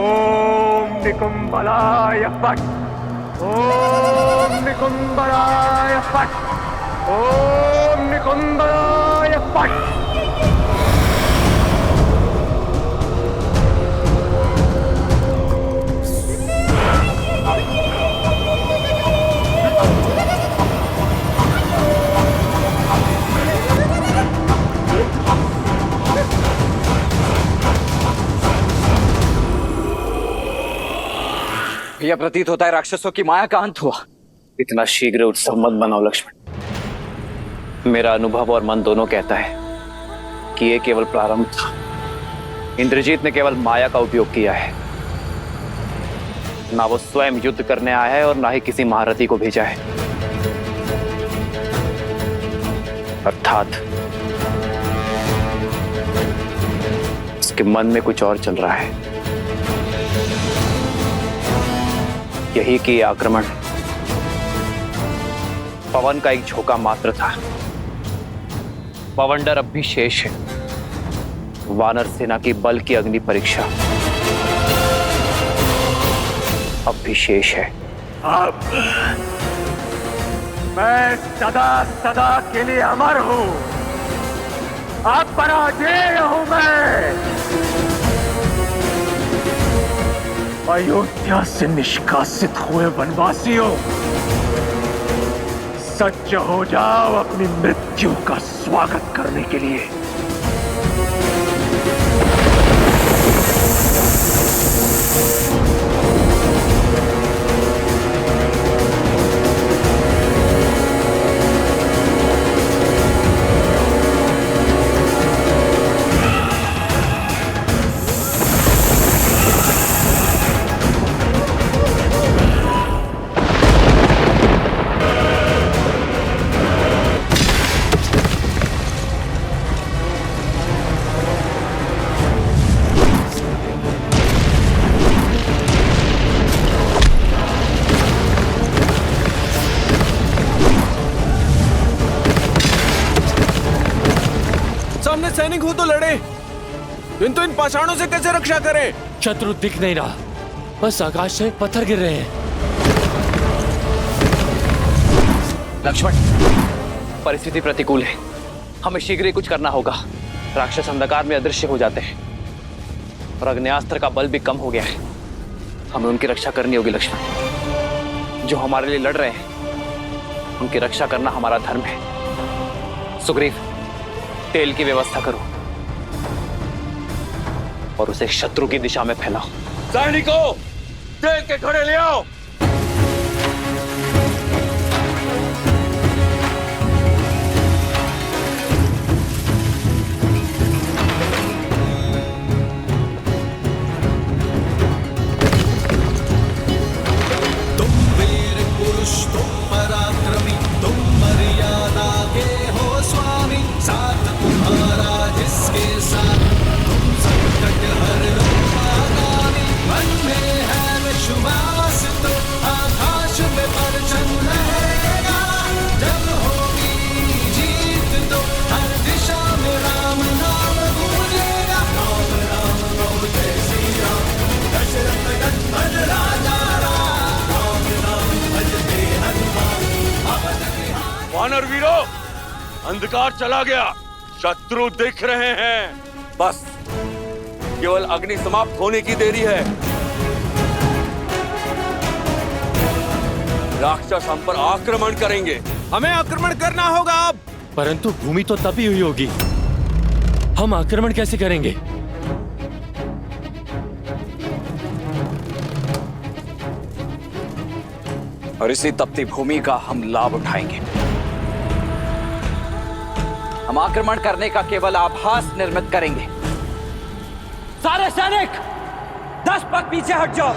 ओम निकुंभलाय फट, ओम निकुंभलाय फट, ओम निकुंभलाय फट। यह प्रतीत होता है राक्षसों की माया का अंत हुआ। इतना शीघ्र उत्सव मत बनाओ लक्ष्मण। मेरा अनुभव और मन दोनों कहता है कि यह केवल प्रारंभ था। इंद्रजीत ने केवल माया का उपयोग किया है। ना वो स्वयं युद्ध करने आया है और ना ही किसी महारथी को भेजा है। अर्थात उसके मन में कुछ और चल रहा है। यही कि आक्रमण पवन का एक झोंका मात्र था। पवंडर अब भी शेष है। वानर सेना की बल की अग्नि परीक्षा अब भी शेष है। अब मैं सदा सदा के लिए अमर हूं। अब पराजय हूं मैं। अयोध्या से निष्कासित हुए वनवासियों, सज्ज हो जाओ अपनी मृत्यु का स्वागत करने के लिए। सैनिक हो तो लड़े, किंतु इन पाषाणों से कैसे रक्षा करें? शत्रु दिख नहीं रहा, बस आकाश से पत्थर गिर रहे हैं। लक्ष्मण, परिस्थिति प्रतिकूल है। हमें शीघ्र ही कुछ करना होगा। राक्षस अंधकार में अदृश्य हो जाते हैं और अग्न्यास्त्र का बल भी कम हो गया है। हमें उनकी रक्षा करनी होगी लक्ष्मण। जो हमारे लिए लड़ रहे हैं उनकी रक्षा करना हमारा धर्म है। सुग्रीव, तेल की व्यवस्था करो और उसे शत्रु की दिशा में फैलाओ। सैनिकों, तेल के घड़े ले आओ। तुम वीर पुरुष, तुम पराक्रमी, तुम मर्यादा के हो स्वामी। साथ तुम्हारा जिसके साथ, तुम संकट हर लो आगामी। मन में है विश्वास तो आकाश में परचम लहरेगा। जब होगी जीत तो हर दिशा में राम नाम गूंजेगा। राम राम राम जय श्री राम, दशरथ नंदन राजा राम। राम नाम भजते हनुमान, अवध बिहारी। वानर वीरों, अंधकार चला गया, शत्रु दिख रहे हैं। बस केवल अग्नि समाप्त होने की देरी है। राक्षस हम पर आक्रमण करेंगे। हमें आक्रमण करना होगा अब। परंतु भूमि तो तभी हुई होगी, हम आक्रमण कैसे करेंगे? और इसी तपती भूमि का हम लाभ उठाएंगे। हम आक्रमण करने का केवल आभास निर्मित करेंगे। सारे सैनिक 10 पग पीछे हट जाओ।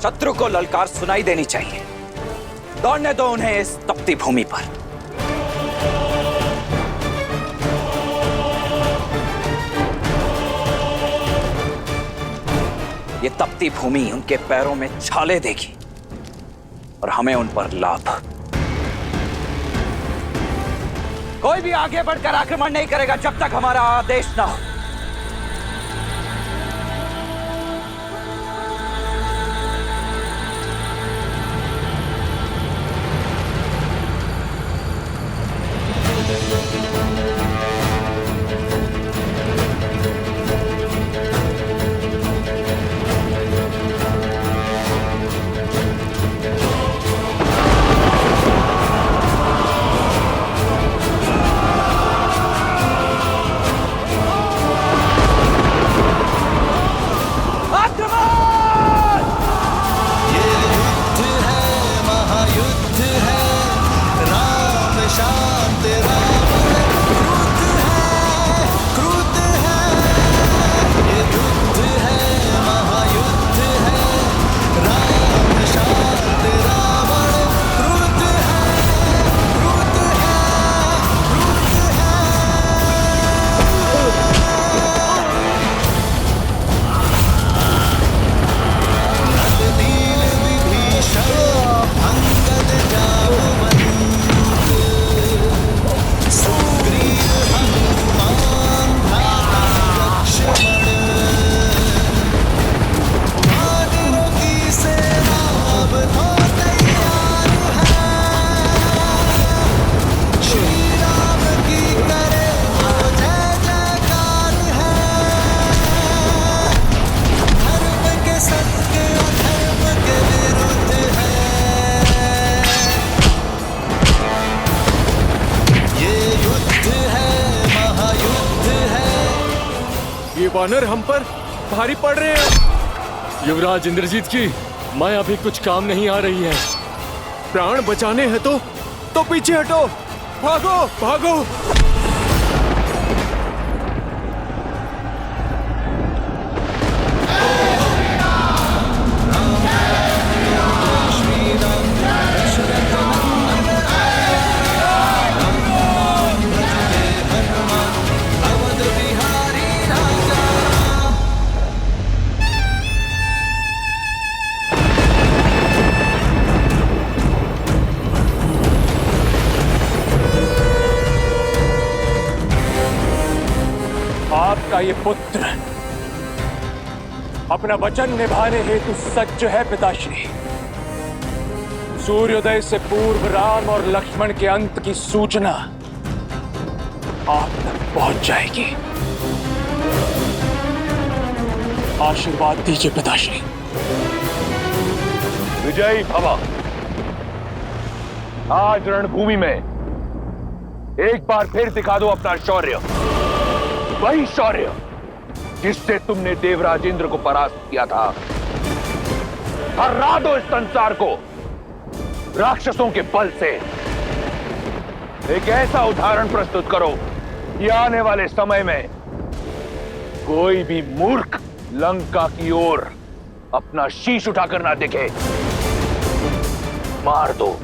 शत्रु को ललकार सुनाई देनी चाहिए। दौड़ने दो उन्हें इस तपती भूमि पर। ये तपती भूमि उनके पैरों में छाले देगी और हमें उन पर लाभ। कोई भी आगे बढ़कर आक्रमण नहीं करेगा जब तक हमारा आदेश ना हो। वानर हम पर भारी पड़ रहे हैं। युवराज इंद्रजीत की माया भी कुछ काम नहीं आ रही है। प्राण बचाने हैं तो पीछे हटो। भागो भागो। आपका ये पुत्र अपना वचन निभाने हेतु सज्ज है पिताश्री। सूर्योदय से पूर्व राम और लक्ष्मण के अंत की सूचना आप तक पहुंच जाएगी। आशीर्वाद दीजिए पिताश्री। विजयी भव। आज रणभूमि में एक बार फिर दिखा दो अपना शौर्य, वही शौर्य जिससे तुमने देवराज इंद्र को परास्त किया था। हरा दो इस संसार को राक्षसों के बल से। एक ऐसा उदाहरण प्रस्तुत करो कि आने वाले समय में कोई भी मूर्ख लंका की ओर अपना शीश उठाकर ना दिखे। मार दो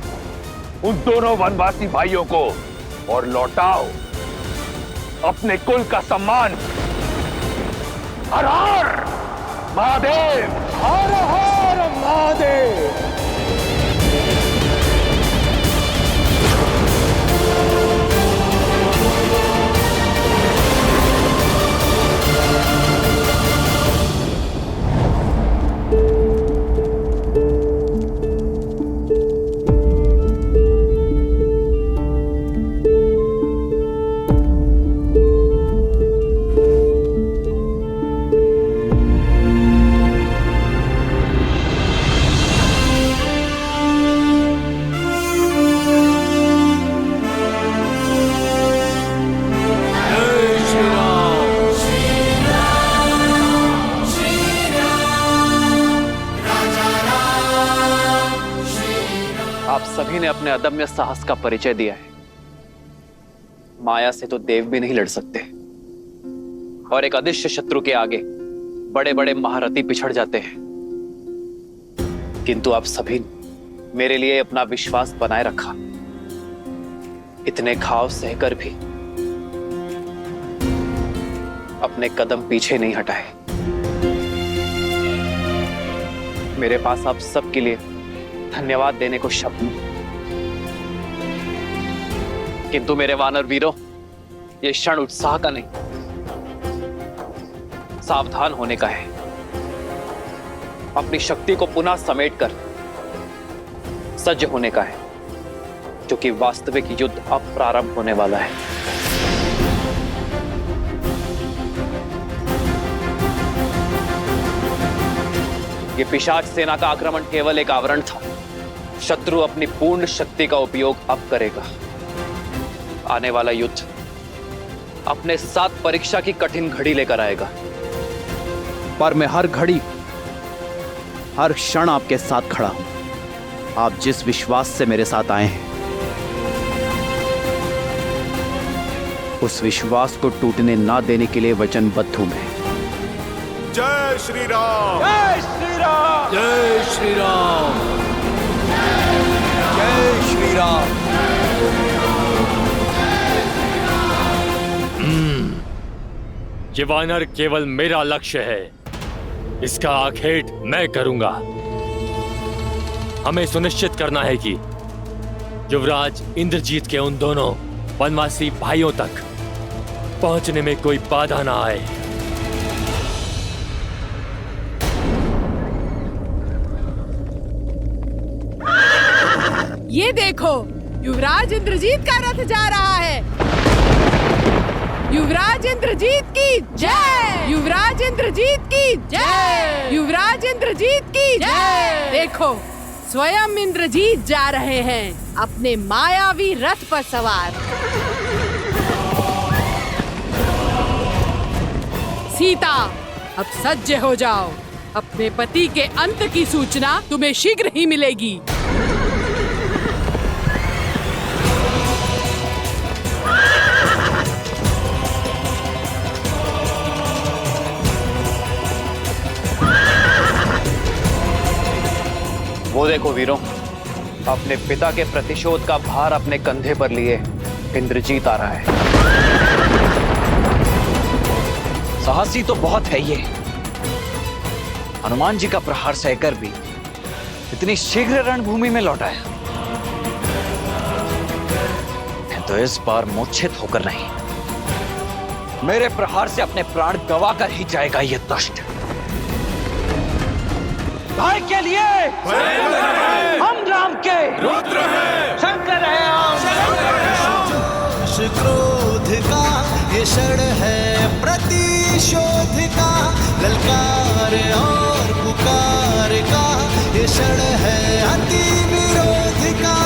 उन दोनों वनवासी भाइयों को और लौटाओ अपने कुल का सम्मान। हर हर महादेव, हर हर महादेव। में अपने अदम्य साहस का परिचय दिया है। माया से तो देव भी नहीं लड़ सकते, और एक अदृश्य शत्रु के आगे बड़े बड़े महारथी पिछड़ जाते हैं। किंतु आप सभी मेरे लिए अपना विश्वास बनाए रखा। इतने घाव सहकर भी अपने कदम पीछे नहीं हटाए। मेरे पास आप सबके लिए धन्यवाद देने को शब्द नहीं, किंतु मेरे वानर वीरों, यह क्षण उत्साह का नहीं, सावधान होने का है। अपनी शक्ति को पुनः समेटकर सज्ज होने का है, क्योंकि वास्तविक युद्ध अब प्रारंभ होने वाला है। ये पिशाच सेना का आक्रमण केवल एक आवरण था। शत्रु अपनी पूर्ण शक्ति का उपयोग अब करेगा। आने वाला युद्ध अपने साथ परीक्षा की कठिन घड़ी लेकर आएगा। पर मैं हर घड़ी, हर क्षण आपके साथ खड़ा हूं। आप जिस विश्वास से मेरे साथ आए हैं, उस विश्वास को टूटने ना देने के लिए वचनबद्ध हूं मैं। जय श्री राम! जय श्री राम! जय श्री राम! जय श्री राम! ये वानर केवल मेरा लक्ष्य है। इसका आखेट मैं करूंगा। हमें सुनिश्चित करना है कि युवराज इंद्रजीत के उन दोनों वनवासी भाइयों तक पहुंचने में कोई बाधा ना आए। ये देखो, युवराज इंद्रजीत का रथ जा रहा है। युवराज इंद्रजीत की जय! युवराज इंद्रजीत की जय! युवराज इंद्रजीत की जय! देखो, स्वयं इंद्रजीत जा रहे हैं अपने मायावी रथ पर सवार। सीता, अब सज्ज हो जाओ। अपने पति के अंत की सूचना तुम्हें शीघ्र ही मिलेगी। वो देखो वीरों, अपने पिता के प्रतिशोध का भार अपने कंधे पर लिए इंद्रजीत आ रहा है। साहसी तो बहुत है ये। हनुमान जी का प्रहार सहकर भी इतनी शीघ्र रणभूमि में लौट आया। तो इस बार मूर्छित होकर नहीं, मेरे प्रहार से अपने प्राण गंवाकर ही जाएगा ये दुष्ट। भाई के लिए हम राम के रुद्र हैं, शंकर है हम। क्रोध का ये क्षण है प्रतिशोध का, ललकार और पुकार का ये क्षण है अति विरोध का।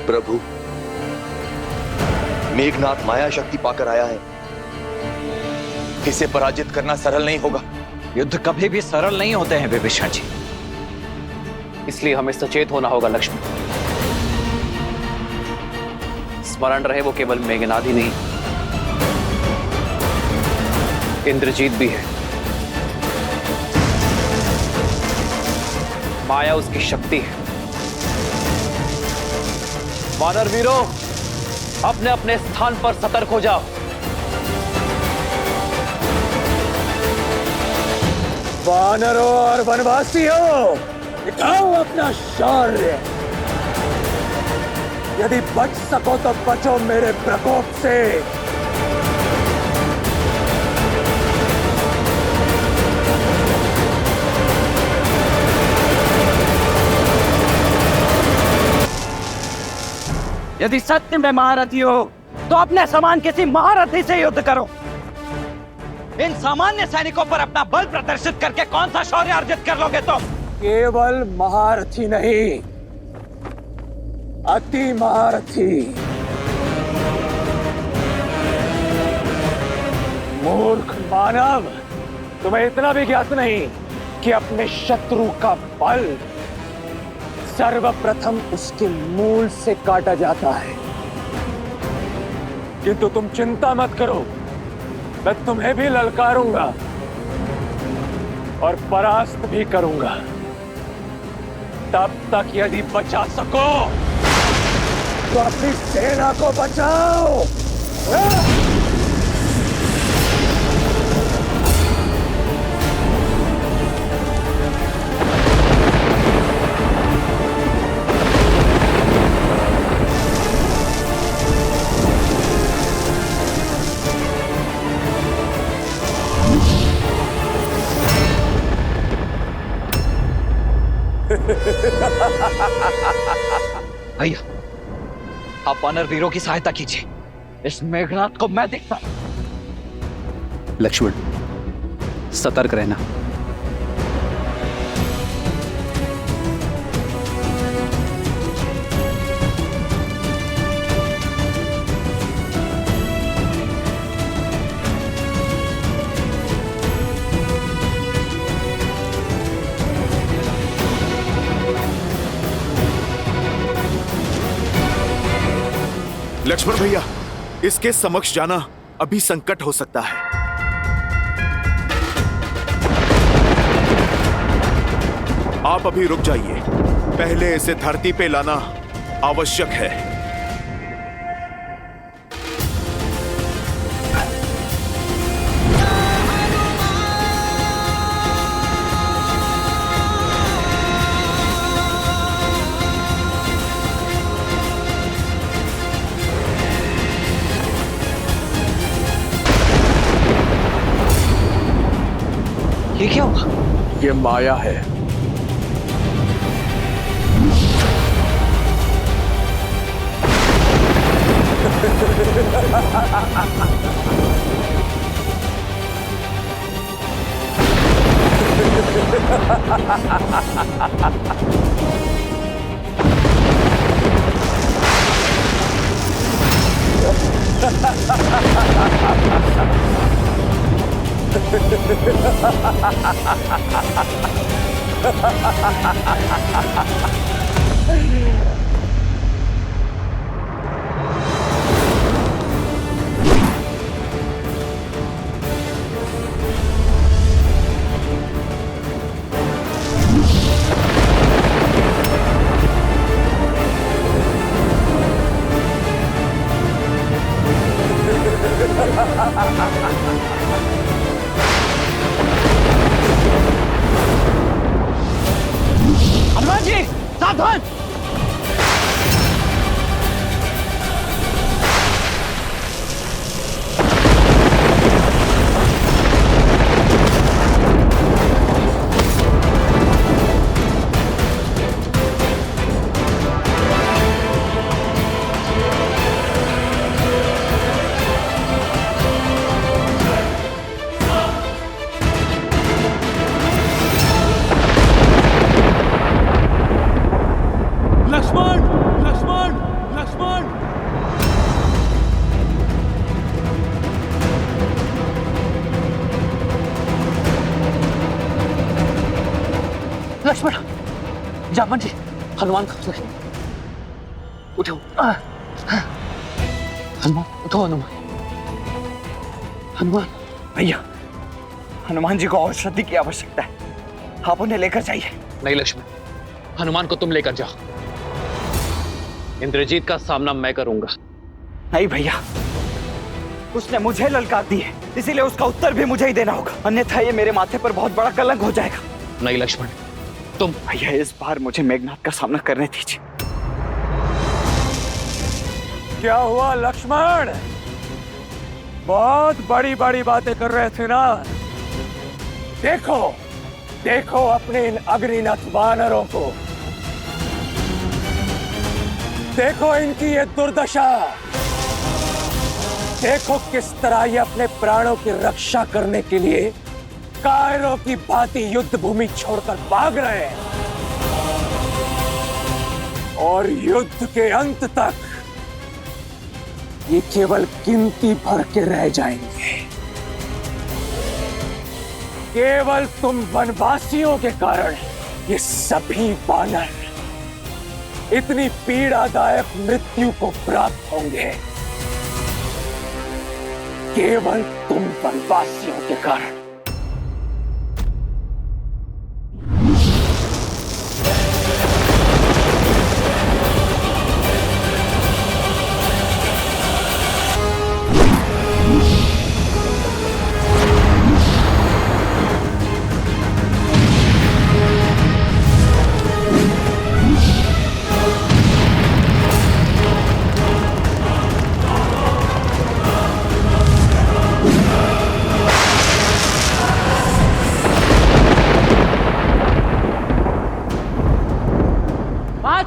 प्रभु, मेघनाथ माया शक्ति पाकर आया है। इसे पराजित करना सरल नहीं होगा। युद्ध कभी भी सरल नहीं होते हैं विभीषण जी। इसलिए हमें सचेत होना होगा लक्ष्मण। स्मरण रहे, वो केवल मेघनाद ही नहीं, इंद्रजीत भी है। माया उसकी शक्ति है। वानर वीरों, अपने अपने स्थान पर सतर्क हो जाओ। वानरों और वनवासियों, दिखाओ अपना शौर्य। यदि बच सको तो बचो मेरे प्रकोप से। यदि सत्य में महारथी हो तो अपने समान किसी महारथी से युद्ध करो। इन सामान्य सैनिकों पर अपना बल प्रदर्शित करके कौन सा शौर्य अर्जित कर लोगे तुम? केवल महारथी नहीं, अति महारथी। मूर्ख मानव, तुम्हें इतना भी ज्ञात नहीं कि अपने शत्रु का बल सर्वप्रथम उसके मूल से काटा जाता है। किंतु तुम चिंता मत करो, मैं तुम्हें भी ललकारूंगा और परास्त भी करूंगा। तब तक यदि बचा सको तो अपनी सेना को बचाओ। भैया, आप वानर वीरों की सहायता कीजिए। इस मेघनाथ को मैं देखता हूं। लक्ष्मण, सतर्क रहना। लक्ष्मण भैया, इसके समक्ष जाना अभी संकट हो सकता है। आप अभी रुक जाइए, पहले इसे धरती पे लाना आवश्यक है। ये क्या हुआ? ये माया है। हनुमान जी, सावधान! लक्ष्मण, लक्ष्मण, लक्ष्मण! लक्ष्मण, जामन जी, हनुमान को उठो। हनुमान, उठो हनुमान। हनुमान भैया, हनुमान जी को औषधि की आवश्यकता है, आप उन्हें लेकर जाइए। नहीं लक्ष्मण, हनुमान को तुम लेकर जाओ। इंद्रजीत का सामना मैं करूंगा। नहीं भैया, उसने मुझे ललकार दी है, इसीलिए उसका उत्तर भी मुझे ही देना होगा, अन्यथा ये मेरे माथे पर बहुत बड़ा कलंक हो जाएगा। नहीं लक्ष्मण, तुम। भैया, इस बार मुझे मेघनाथ का सामना करने दीजिए। क्या हुआ लक्ष्मण? बहुत बड़ी बड़ी बातें कर रहे थे ना। देखो देखो अपने इन अग्निनथ वानरों को। देखो इनकी ये दुर्दशा, देखो किस तरह ये अपने प्राणों की रक्षा करने के लिए कायरों की भांति युद्ध भूमि छोड़कर भाग रहे हैं और युद्ध के अंत तक ये केवल गिनती भर के रह जाएंगे। केवल तुम वनवासियों के कारण ये सभी वानर इतनी पीड़ादायक मृत्यु को प्राप्त होंगे, केवल तुम वनवासियों के कारण।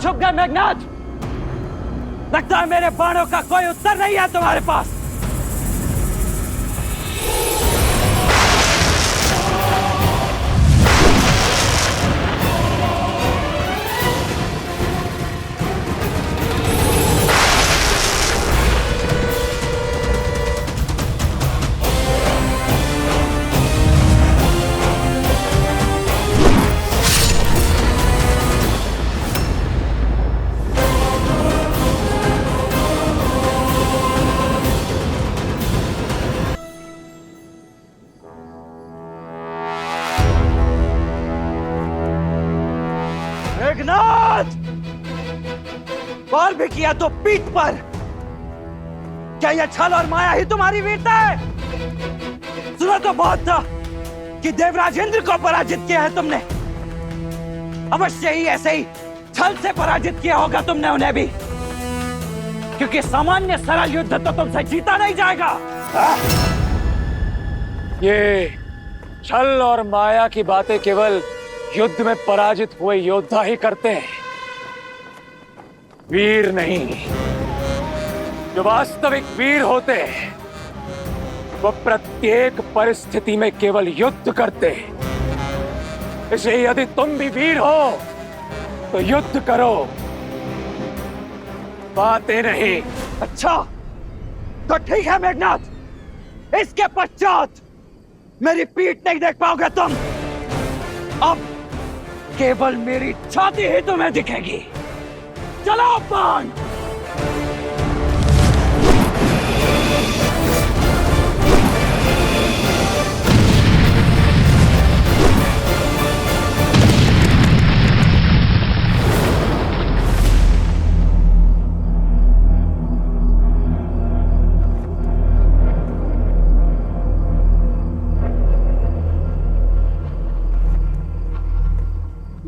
छुप गए मेघनाथ। लगता है मेरे बाणों का कोई उत्तर नहीं है तुम्हारे पास। बाल भी किया तो पीठ पर। क्या यह छल और माया ही तुम्हारी वीरता है? सुना तो बहुत था कि देवराज इंद्र को पराजित किया है तुमने। अवश्य ही ऐसे ही छल से पराजित किया होगा तुमने उन्हें भी, क्योंकि सामान्य सरल युद्ध तो तुमसे जीता नहीं जाएगा। ये छल और माया की बातें केवल युद्ध में पराजित हुए योद्धा ही करते हैं, वीर नहीं। जो वास्तविक वीर होते हैं वो प्रत्येक परिस्थिति में केवल युद्ध करते हैं। इसलिए यदि तुम भी वीर हो तो युद्ध करो, बातें नहीं। अच्छा तो ठीक है मेघनाथ, इसके पश्चात मेरी पीठ नहीं देख पाओगे तुम। अब केवल मेरी छाती ही तुम्हें दिखेगी। चलो बाण।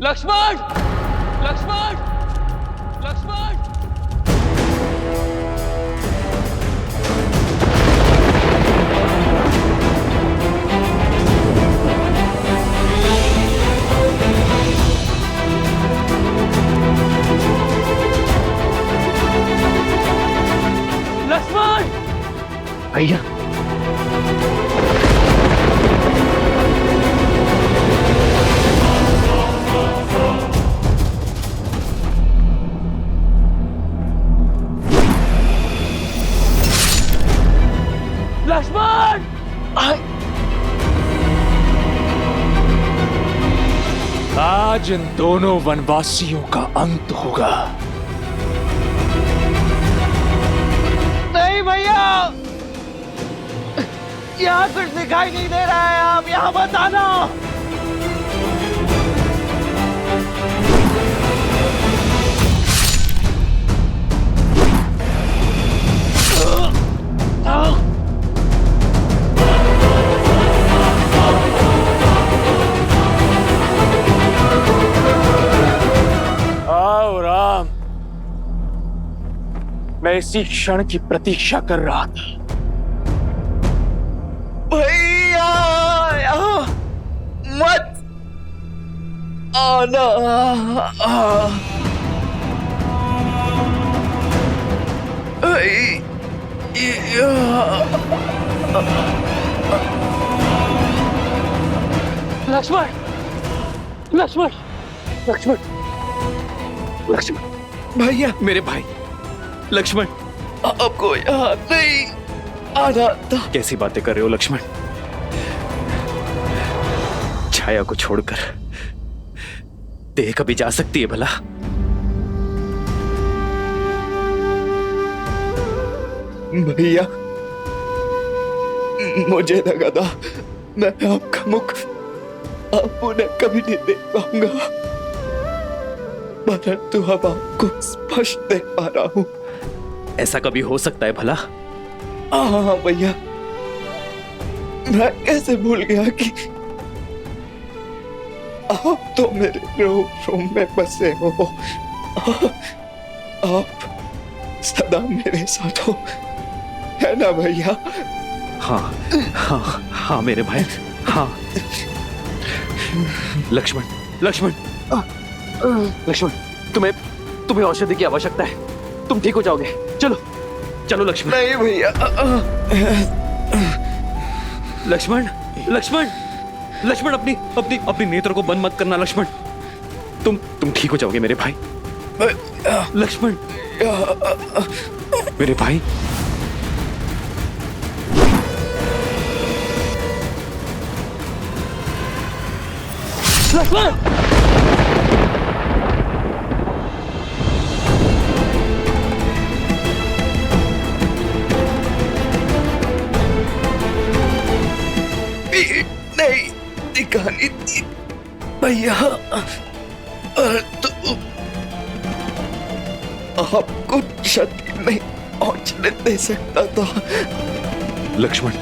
लक्ष्मण, लक्ष्मण, लक्ष्मण। लक्ष्मण भैया, लक्ष्मण। आज इन दोनों वनवासियों का अंत होगा। नहीं भैया, यहाँ कुछ दिखाई नहीं दे रहा है, आप यहाँ मत आना। आओ राम, मैं इसी क्षण की प्रतीक्षा कर रहा था। भैया यहाँ मत आना। नहीं। लक्ष्मण लक्ष्मण लक्ष्मण लक्ष्मण भैया, मेरे भाई लक्ष्मण, आपको यहाँ नहीं आना था। कैसी बातें कर रहे हो लक्ष्मण? छाया को छोड़कर देह कभी जा सकती है भला? भैया, मुझे लगा था मैं आपका मुख आप उन्हें कभी नहीं देख पाऊंगा, परंतु अब आपको स्पष्ट देख पा रहा हूं। ऐसा कभी हो सकता है भला? हाँ भैया, मैं कैसे भूल गया कि आप तो मेरे रूम में बसे हो। आप सदा मेरे साथ हो, है ना भैया? हाँ हाँ हाँ मेरे भाई, हाँ। लक्ष्मण लक्ष्मण लक्ष्मण, तुम्हें औषधि की आवश्यकता है। तुम ठीक हो जाओगे। चलो चलो लक्ष्मण। नहीं भैया। लक्ष्मण लक्ष्मण लक्ष्मण, अपनी अपनी अपनी नेत्र को बंद मत करना लक्ष्मण। तुम ठीक हो जाओगे मेरे भाई। लक्ष्मण मेरे भाई। लक्ष्मण नहीं दिखानी थी भैया, तो आपको क्षति नहीं पहुंचने दे सकता था। लक्ष्मण